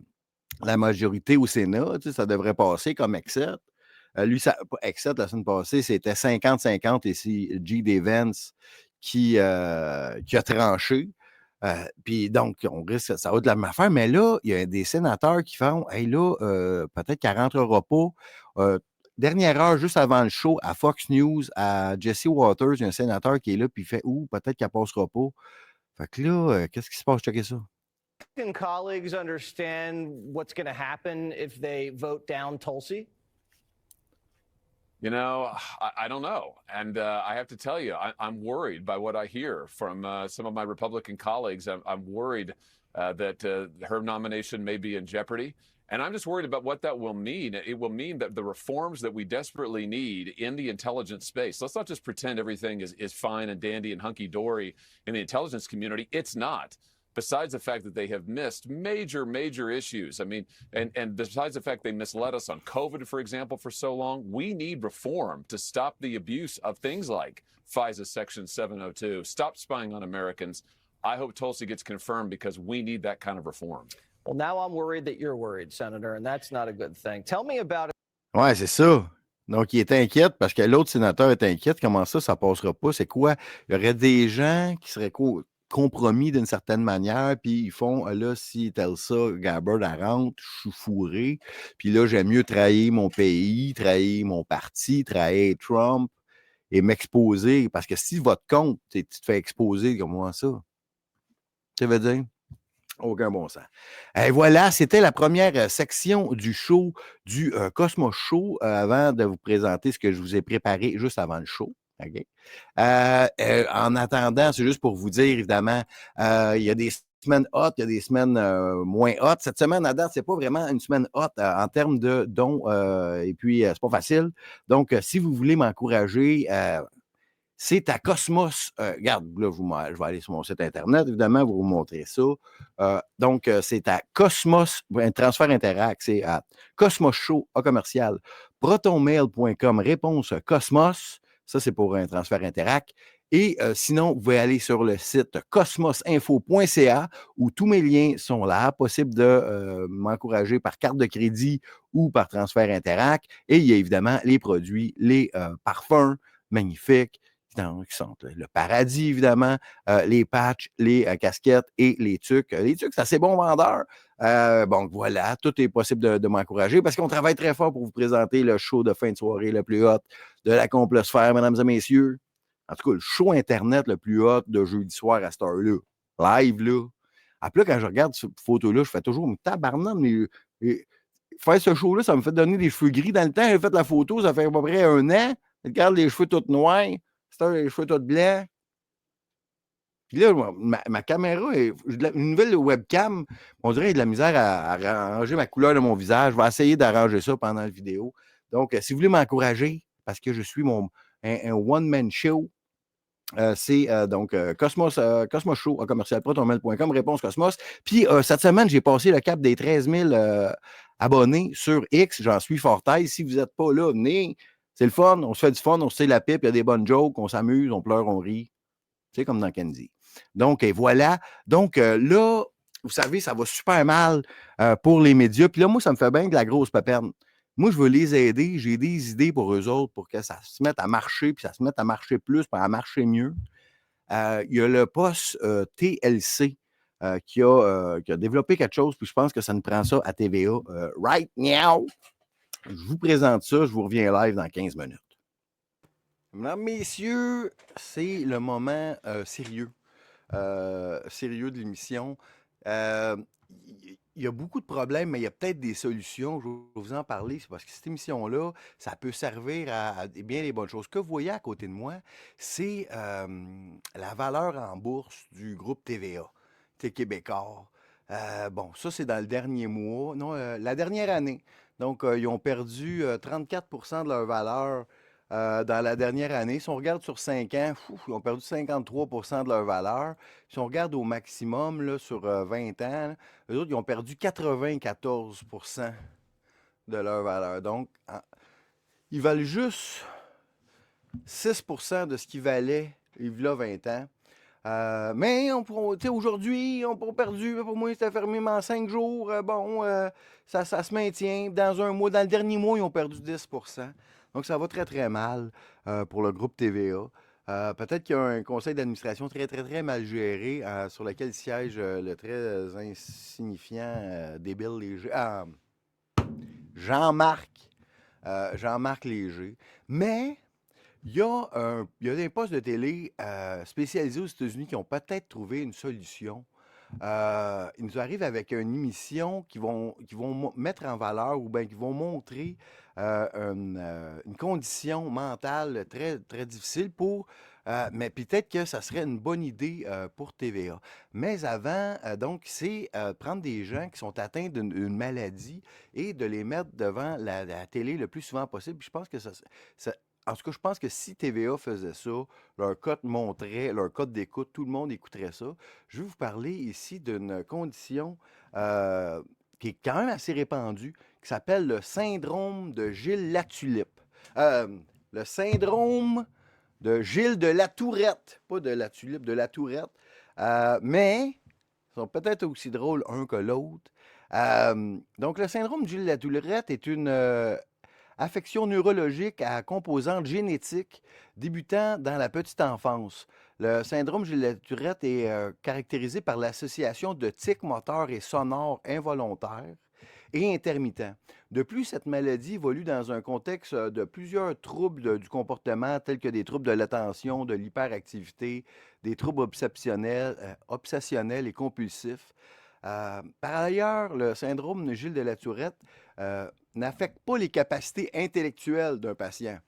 majorité au Sénat. Tu sais, ça devrait passer comme Hegseth. Lui, Hegseth, la semaine passée, c'était 50-50 et c'est J.D. Vance qui a tranché. Puis donc, on risque ça va de la même affaire. Mais là, il y a des sénateurs qui font, hey, là, peut-être qu'elle ne rentrera pas. Dernière heure, juste avant le show, à Fox News, à Jesse Waters, il y a un sénateur qui est là, puis il fait « Ouh, peut-être qu'elle ne passera pas ». Fait que là, qu'est-ce qui se passe? Checkez ça. Can colleagues understand what's going to happen if they vote down Tulsi? You know, I don't know. And I have to tell you, I'm worried by what I hear from some of my Republican colleagues. I'm worried that her nomination may be in jeopardy. And I'm just worried about what that will mean. It will mean that the reforms that we desperately need in the intelligence space, let's not just pretend everything is fine and dandy and hunky-dory in the intelligence community. It's not. Besides the fact that they have missed major issues. I mean, and besides the fact they misled us on COVID, for example, for so long, we need reform to stop the abuse of things like FISA Section 702, stop spying on Americans. I hope Tulsi gets confirmed because we need that kind of reform. Well, now I'm worried that you're worried, Senator, and that's not a good thing. Tell me about it. Ouais, c'est ça. Donc, il est inquiète parce que l'autre sénateur est inquiète. Comment ça passera pas? C'est quoi? Il y aurait des gens qui seraient compromis d'une certaine manière, puis ils font, là, si Tulsa Gabbard, elle rentre, je suis fourré, puis là, j'aime mieux trahir mon pays, trahir mon parti, trahir Trump et m'exposer, parce que si votre compte, tu te fais exposer, comment ça? Ça veut dire? Aucun bon sens. Et voilà, c'était la première section du show, du Cosmos Show, avant de vous présenter ce que je vous ai préparé juste avant le show. OK? En attendant, c'est juste pour vous dire, évidemment, il y a des semaines hot, il y a des semaines moins hot. Cette semaine, à date, c'est pas vraiment une semaine hot en termes de dons, et puis c'est pas facile. Donc, si vous voulez m'encourager, c'est à Cosmos. Regarde, là, je vais aller sur mon site Internet, évidemment, vous montrer ça. Donc, c'est à Cosmos, un transfert Interact, c'est à Cosmos Show, à commercial, protonmail.com, réponse Cosmos. Ça, c'est pour un transfert Interact. Et sinon, vous pouvez aller sur le site cosmosinfo.ca où tous mes liens sont là. Possible de m'encourager par carte de crédit ou par transfert Interact. Et il y a évidemment les produits, les parfums magnifiques, qui sont le paradis, évidemment, les patchs, les casquettes et les tucs. Les tucs, c'est assez bon vendeur. Bon, voilà, tout est possible de m'encourager parce qu'on travaille très fort pour vous présenter le show de fin de soirée le plus hot de la complosphère, mesdames et messieurs. En tout cas, le show Internet le plus hot de jeudi soir à cette heure-là. Live, là. Après, quand je regarde cette photo-là, je fais toujours une tabarnak, mais faire ce show-là, ça me fait donner des cheveux gris. Dans le temps, j'ai fait la photo, ça fait à peu près 1 an. Regarde les cheveux tout noirs. Les cheveux tout blancs. Puis là, ma caméra, j'ai une nouvelle webcam. On dirait qu'il y a de la misère à arranger ma couleur de mon visage. Je vais essayer d'arranger ça pendant la vidéo. Donc, si vous voulez m'encourager, parce que je suis un one-man show, c'est donc Cosmos Show à commercialprotonmail.com, réponse Cosmos. Puis cette semaine, j'ai passé le cap des 13 000 abonnés sur X. J'en suis fort aise. Si vous n'êtes pas là, venez. C'est le fun, on se fait du fun, on se tire la pipe, il y a des bonnes jokes, on s'amuse, on pleure, on rit. C'est comme dans Kenzie. Donc, et voilà. Donc, là, vous savez, ça va super mal pour les médias. Puis là, moi, ça me fait bien de la grosse paperne. Moi, je veux les aider. J'ai des idées pour eux autres pour que ça se mette à marcher, puis ça se mette à marcher plus, puis à marcher mieux. Il y a le poste TLC qui a développé quelque chose, puis je pense que ça nous prend ça à TVA right now. Je vous présente ça, je vous reviens live dans 15 minutes. Mesdames, messieurs, c'est le moment sérieux de l'émission. Il y a beaucoup de problèmes, mais il y a peut-être des solutions. Je vais vous en parler. C'est parce que cette émission-là, ça peut servir à bien des bonnes choses. Ce que vous voyez à côté de moi, c'est la valeur en bourse du groupe TVA, Québécois. Bon, ça, c'est dans le dernier mois, non, la dernière année. Donc, ils ont perdu 34 de leur valeur dans la dernière année. Si on regarde sur 5 ans, ils ont perdu 53 de leur valeur. Si on regarde au maximum là, sur 20 ans, eux autres, ils ont perdu 94 de leur valeur. Donc, ils valent juste 6 de ce qu'ils valaient il y a 20 ans. Mais aujourd'hui, on n'a pas perdu. Pour moi, c'était fermé en 5 jours. Ça se maintient. Dans un mois, dans le dernier mois, ils ont perdu 10 Donc, ça va très, très mal pour le groupe TVA. Peut-être qu'il y a un conseil d'administration très, très, très mal géré sur lequel siège le très insignifiant, débile Léger. Jean-Marc Léger. Mais il y a des postes de télé spécialisés aux États-Unis qui ont peut-être trouvé une solution. Ils nous arrivent avec une émission qui vont mettre en valeur ou bien qui vont montrer une condition mentale très, très difficile mais peut-être que ça serait une bonne idée pour TVA. Mais avant, donc, c'est prendre des gens qui sont atteints d'une maladie et de les mettre devant la télé le plus souvent possible. Puis je pense que en tout cas, je pense que si TVA faisait ça, leur cote monterait, leur cote d'écoute, tout le monde écouterait ça. Je vais vous parler ici d'une condition qui est quand même assez répandue, qui s'appelle le syndrome de Gilles Latulippe. Le syndrome de Gilles de Latourette, pas de la tulipe, de la Tourette. Mais ils sont peut-être aussi drôles un que l'autre. Donc, le syndrome de Gilles de Latourette est une affection neurologique à composante génétique débutant dans la petite enfance. Le syndrome Gilles de la Tourette est caractérisé par l'association de tics moteurs et sonores involontaires et intermittents. De plus, cette maladie évolue dans un contexte de plusieurs troubles du comportement, tels que des troubles de l'attention, de l'hyperactivité, des troubles obsessionnels et compulsifs. Par ailleurs, le syndrome de Gilles de la Tourette n'affecte pas les capacités intellectuelles d'un patient.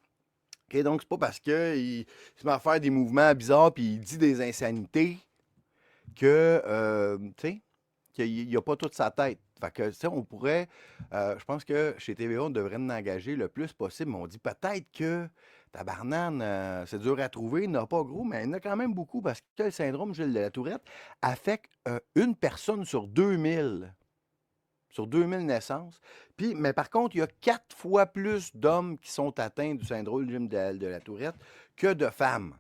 OK, donc, c'est pas parce qu'il se met à faire des mouvements bizarres puis il dit des insanités que, tu sais, qu'il n'a pas toute sa tête. Fait que, tu sais, on pourrait, je pense que chez TVA, on devrait en engager le plus possible, mais on dit peut-être que tabarnane, c'est dur à trouver, il n'y en a pas gros, mais il y en a quand même beaucoup parce que le syndrome Gilles de la Tourette affecte une personne sur 2000. Sur 2000 naissances. Puis, mais par contre, il y a 4 fois plus d'hommes qui sont atteints du syndrome de la Tourette que de femmes.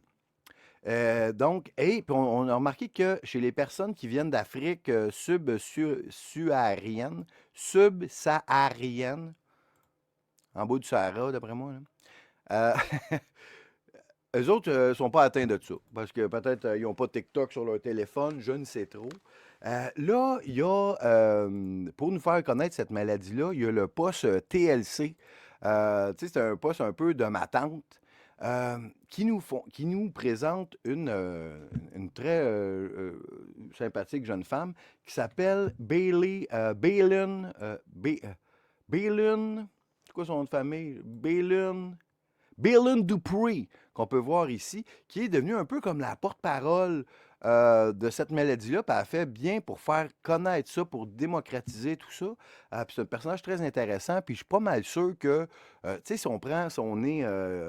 Donc, et puis on a remarqué que chez les personnes qui viennent d'Afrique subsaharienne, en bas du Sahara, d'après moi, là, eux autres ne sont pas atteints de ça, parce que peut-être ils n'ont pas TikTok sur leur téléphone, je ne sais trop. Là, il y a, pour nous faire connaître cette maladie-là, il y a le poste TLC. Tu sais, c'est un poste un peu de ma tante qui nous présente une très sympathique jeune femme qui s'appelle Baylin, c'est quoi son nom de famille? Baylin Dupree, qu'on peut voir ici, qui est devenue un peu comme la porte-parole de cette maladie-là, puis elle a fait bien pour faire connaître ça, pour démocratiser tout ça. Puis c'est un personnage très intéressant, puis je suis pas mal sûr que, tu sais, si on est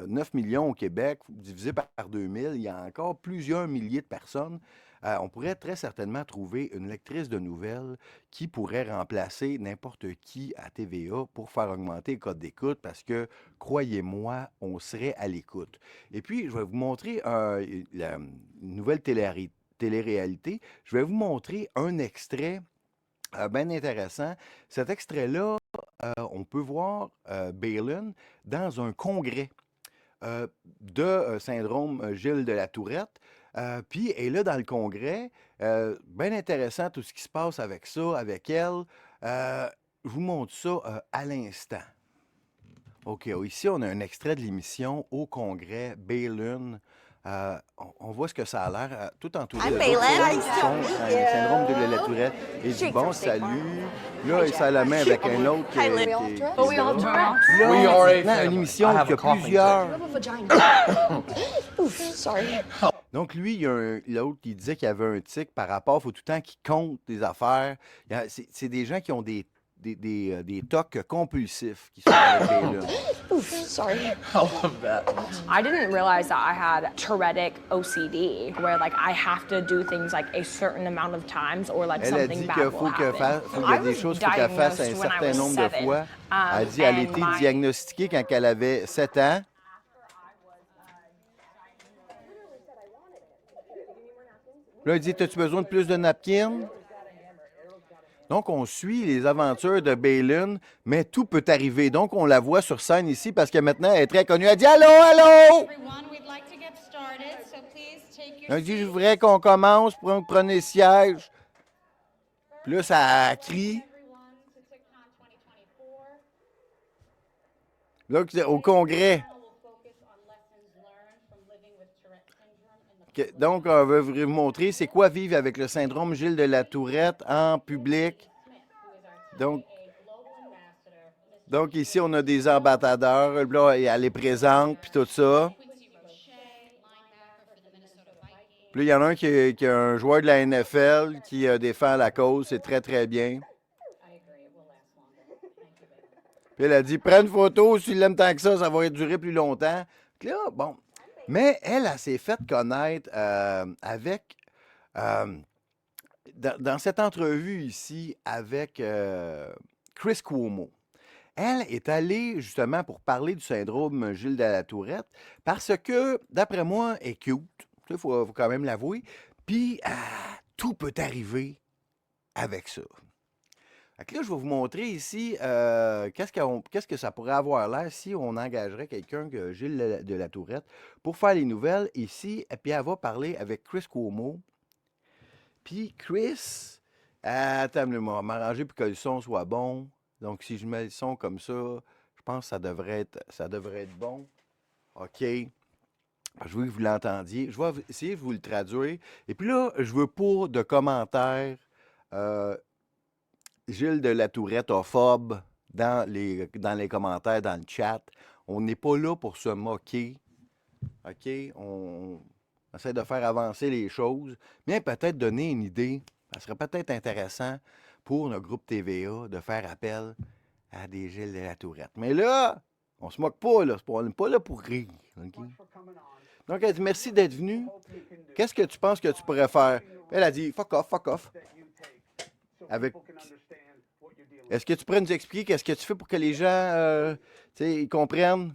9 millions au Québec, divisé par 2000, il y a encore plusieurs milliers de personnes. On pourrait très certainement trouver une lectrice de nouvelles qui pourrait remplacer n'importe qui à TVA pour faire augmenter le code d'écoute parce que, croyez-moi, on serait à l'écoute. Et puis, je vais vous montrer la nouvelle télé-réalité. Je vais vous montrer un extrait bien intéressant. Cet extrait-là, on peut voir Baylin dans un congrès de syndrome Gilles de la Tourette. Puis elle est là dans le congrès. Bien intéressant tout ce qui se passe avec ça, avec elle. Je vous montre ça à l'instant. OK, ici, on a un extrait de l'émission au congrès Baylin. On voit ce que ça a l'air, tout entouré de syndrome de la Tourette. Il dit bon, salut. Là, il serre la main avec un autre qui est là. Là, une émission qui a plusieurs. Donc, lui, il y a l'autre qui disait qu'il y avait un tic par rapport, il faut tout le temps qu'il compte des affaires. C'est des gens qui ont des tocs compulsifs qui sont avec là. Sorry. I love that. I didn't realize that I had Tourettic OCD, where like I have to do things like a certain amount of times or like something bad will happen. Il y a des choses qu'il faut qu'elle fasse un certain nombre de fois. Elle dit qu'elle a été diagnostiquée quand elle avait 7 ans. Là, il dit, as-tu besoin de plus de napkins? Donc, on suit les aventures de Baylin, mais tout peut arriver. Donc, on la voit sur scène ici parce que maintenant, elle est très connue. Elle dit « Allô, allô! » Elle dit « Je voudrais qu'on commence, prenez siège. » Puis là, ça crie. Là, au congrès. Donc, on veut vous montrer c'est quoi vivre avec le syndrome Gilles de la Tourette en public. Donc ici, on a des ambassadeurs. Là, elle est présente, puis tout ça. Puis là, il y en a un qui est un joueur de la NFL qui défend la cause. C'est très, très bien. Puis elle a dit, prends une photo, si tu l'aimes tant que ça va durer plus longtemps. Puis là, bon... Mais elle s'est faite connaître avec, dans cette entrevue ici, avec Chris Cuomo. Elle est allée justement pour parler du syndrome Gilles de la Tourette parce que, d'après moi, elle est cute. Il faut quand même l'avouer. Puis, tout peut arriver avec ça. Fait que là, je vais vous montrer ici qu'est-ce que ça pourrait avoir l'air si on engagerait quelqu'un que Gilles de la Tourette pour faire les nouvelles ici. Et puis elle va parler avec Chris Cuomo. Puis Chris, attends, je vais m'arranger pour que le son soit bon. Donc si je mets le son comme ça, je pense que ça devrait être bon. OK. Je veux que vous l'entendiez. Je vais essayer de vous le traduire. Et puis là, je veux pas de commentaires. Gilles de la Tourette-ophobe dans les commentaires, dans le chat. On n'est pas là pour se moquer. OK? On essaie de faire avancer les choses. Mais peut-être donner une idée. Ça serait peut-être intéressant pour notre groupe TVA de faire appel à des Gilles de la Tourette. Mais là, on se moque pas, là. On n'est pas là pour rire. OK? Donc, elle dit merci d'être venu. Qu'est-ce que tu penses que tu pourrais faire? Elle a dit fuck off, fuck off. Est-ce que tu pourrais nous expliquer qu'est-ce que tu fais pour que les gens ils comprennent?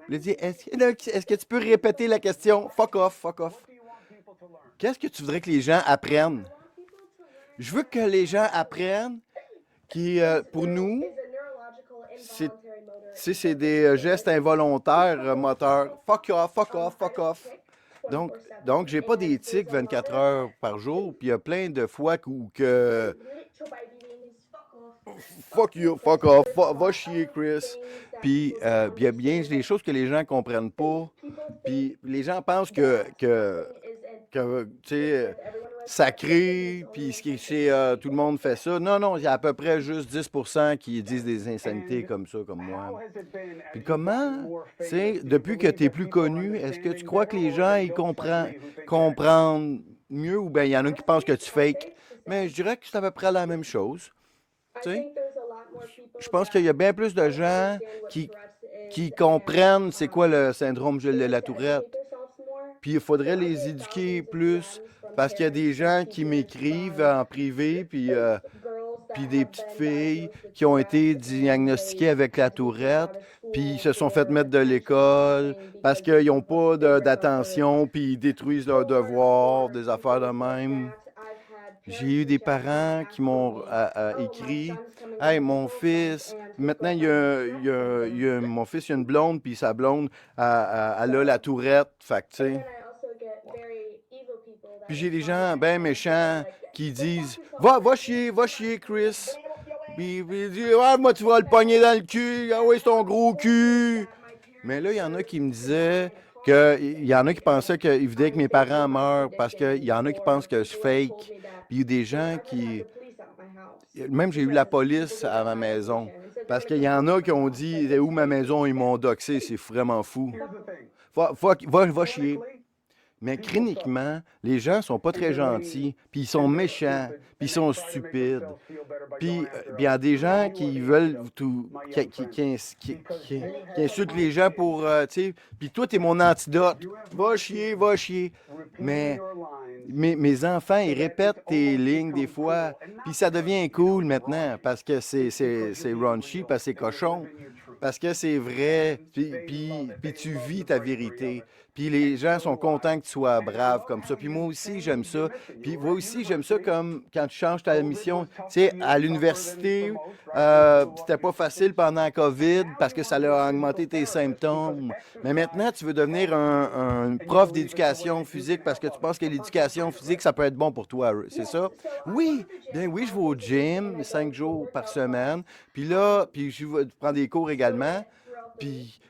Elle a dit, est-ce que tu peux répéter la question? Fuck off, fuck off. Qu'est-ce que tu voudrais que les gens apprennent? Je veux que les gens apprennent qui, pour nous, c'est des gestes involontaires moteurs. Fuck off, fuck off, fuck off. Donc j'ai pas des tics 24 heures par jour, puis il y a plein de fois où que... Fuck you, fuck off, va chier, Chris. Puis il y a bien des choses que les gens ne comprennent pas. Puis les gens pensent que tu sais, sacré, puis tout le monde fait ça. Non, il y a à peu près juste 10% qui disent des insanités comme ça, comme moi. Puis comment, tu sais, depuis que tu es plus connu, est-ce que tu crois que les gens ils comprennent mieux ou bien il y en a qui pensent que tu fakes? Mais je dirais que c'est à peu près la même chose. Tu sais? Je pense qu'il y a bien plus de gens qui comprennent c'est quoi le syndrome Gilles de la Tourette. Puis il faudrait les éduquer plus parce qu'il y a des gens qui m'écrivent en privé, puis des petites filles qui ont été diagnostiquées avec la Tourette, puis ils se sont fait mettre de l'école parce qu'ils n'ont pas d'attention, puis ils détruisent leurs devoirs, des affaires de même. J'ai eu des parents qui m'ont écrit « Hey, mon fils, maintenant, mon fils, il a une blonde, puis sa blonde, elle a la Tourette. » Fait que, tu sais. Puis j'ai des gens bien méchants qui disent « Va chier, Chris. » Puis ils disent « Ah, moi, tu vas le pogner dans le cul. Ah oui, c'est ton gros cul. » Mais là, il y en a qui me disaient qu'il y en a qui pensaient qu'ils voulaient que mes parents meurent parce qu'il y en a qui pensent que je fake. Puis il y a des gens qui... Même j'ai eu la police à ma maison. Parce qu'il y en a qui ont dit « Où ma maison? » Ils m'ont doxé. C'est vraiment fou. Va chier. Mais cliniquement, les gens sont pas très gentils, puis ils sont méchants, puis ils sont stupides. Puis il y a des gens qui veulent qui insultent les gens pour, tu sais, puis toi, t'es mon antidote. Va chier. Mais mes enfants, ils répètent tes lignes des fois, puis ça devient cool maintenant, parce que c'est raunchy, parce que c'est cochon, parce que c'est vrai, puis tu vis ta vérité. Puis les gens sont contents que tu sois brave comme ça. Puis moi aussi, j'aime ça. Puis moi aussi, j'aime ça comme quand tu changes ta mission. Tu sais, à l'université, c'était pas facile pendant la COVID parce que ça a augmenté tes symptômes. Mais maintenant, tu veux devenir un prof d'éducation physique parce que tu penses que l'éducation physique, ça peut être bon pour toi. C'est ça? Oui. Bien oui, je vais au gym 5 jours par semaine. Puis là, je prends des cours également. Puis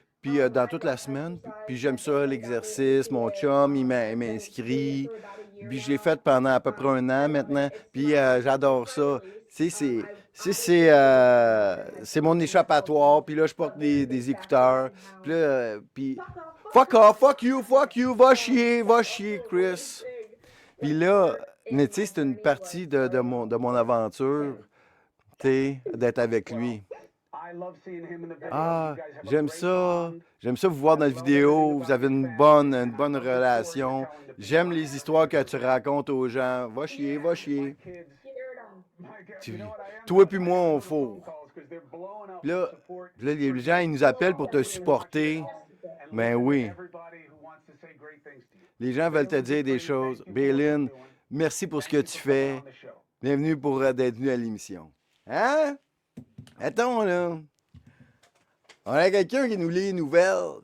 dans toute la semaine, puis j'aime ça, l'exercice. Mon chum, il m'inscrit. Puis je l'ai fait pendant à peu près 1 an maintenant. Puis j'adore ça. Tu sais, c'est mon échappatoire. Puis là, je porte des écouteurs. Puis là, fuck off, fuck you, va chier, Chris. Puis là, mais tu sais, c'est une partie de mon aventure, tu sais, d'être avec lui. Ah, j'aime ça vous voir dans la vidéo, vous avez une bonne relation. J'aime les histoires que tu racontes aux gens. Va chier. Toi puis moi, on fourre. Là, les gens, ils nous appellent pour te supporter. Ben oui. Les gens veulent te dire des choses. Béline, merci pour ce que tu fais. Bienvenue pour d'être venu à l'émission. Hein? Mettons, là. On a quelqu'un qui nous lit les nouvelles.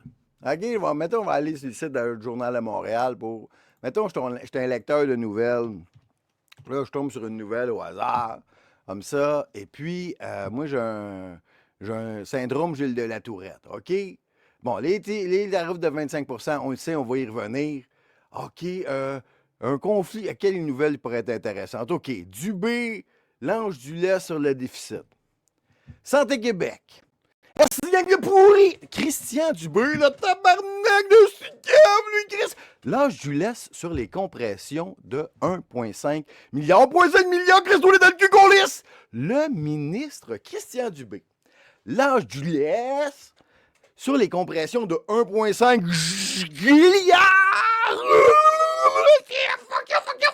OK, mettons, on va aller sur le site du Journal de Montréal pour... Mettons, je suis un lecteur de nouvelles. Là, je tombe sur une nouvelle au hasard, comme ça. Et puis, moi, j'ai un syndrome Gilles de la Tourette, OK? Bon, les tarifs de 25 %, on le sait, on va y revenir. OK, un conflit, quelle nouvelle pourrait être intéressante? OK, Dubé lance du lait sur le déficit. Santé Québec. Est-ce bien que pourri? Christian Dubé, le tabarnak de Sucam, lui, Chris. Lâche du lait sur les compressions de 1,5 milliard. 1,5 milliard, Chris, on est dans le cul qu'on lisse. Le ministre Christian Dubé lâche du lait sur les compressions de 1,5 milliard.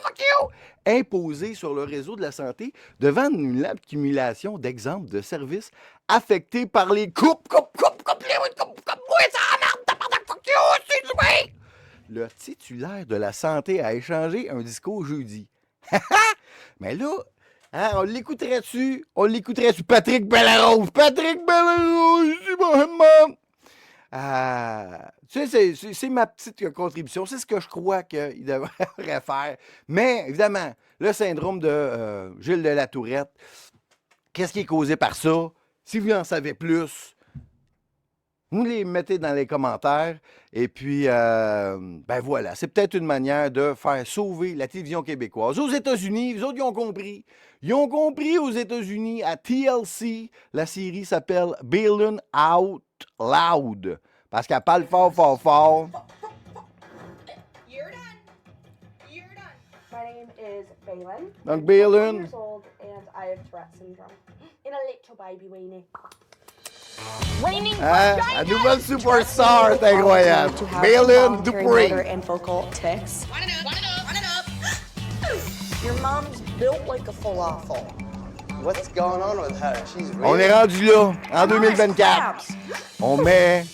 Fuck you. Imposé sur le réseau de la santé devant une accumulation d'exemples de services affectés par les coupes. Le titulaire de la santé a échangé un discours jeudi. Mais là, hein, on l'écouterait-tu? Patrick Bellerose, c'est bon. Tu sais, c'est ma petite contribution. C'est ce que je crois qu'il devrait faire. Mais, évidemment, le syndrome de Gilles de la Tourette, qu'est-ce qui est causé par ça? Si vous en savez plus, vous les mettez dans les commentaires. Et puis, ben voilà, c'est peut-être une manière de faire sauver la télévision québécoise. Aux États-Unis, les autres, ils ont compris. Ils ont compris aux États-Unis, à TLC, la série s'appelle Bailin' Out Loud. Parce qu'elle parle fort, fort, fort. You're done. My name is Bailin. Donc, Bailin. I'm 4 years old and I have Tourette syndrome. In a little baby weenie. Hein? La nouvelle superstar, c'est incroyable. Bailin Dupree. And vocal tics. Your mom's built like a falafel. What's going on with her? She's really... On est rendu là, en 2024. On met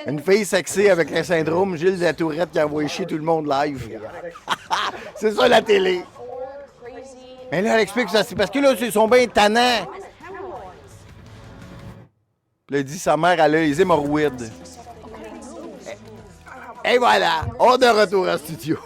une fille sexy avec un syndrome Gilles de la Tourette qui envoie chier tout le monde live. C'est ça la télé. Mais là, elle explique ça, c'est parce que là, ils sont bien tannants. Puis elle dit sa mère, elle a les hémorroïdes. Et voilà, on est de retour en studio.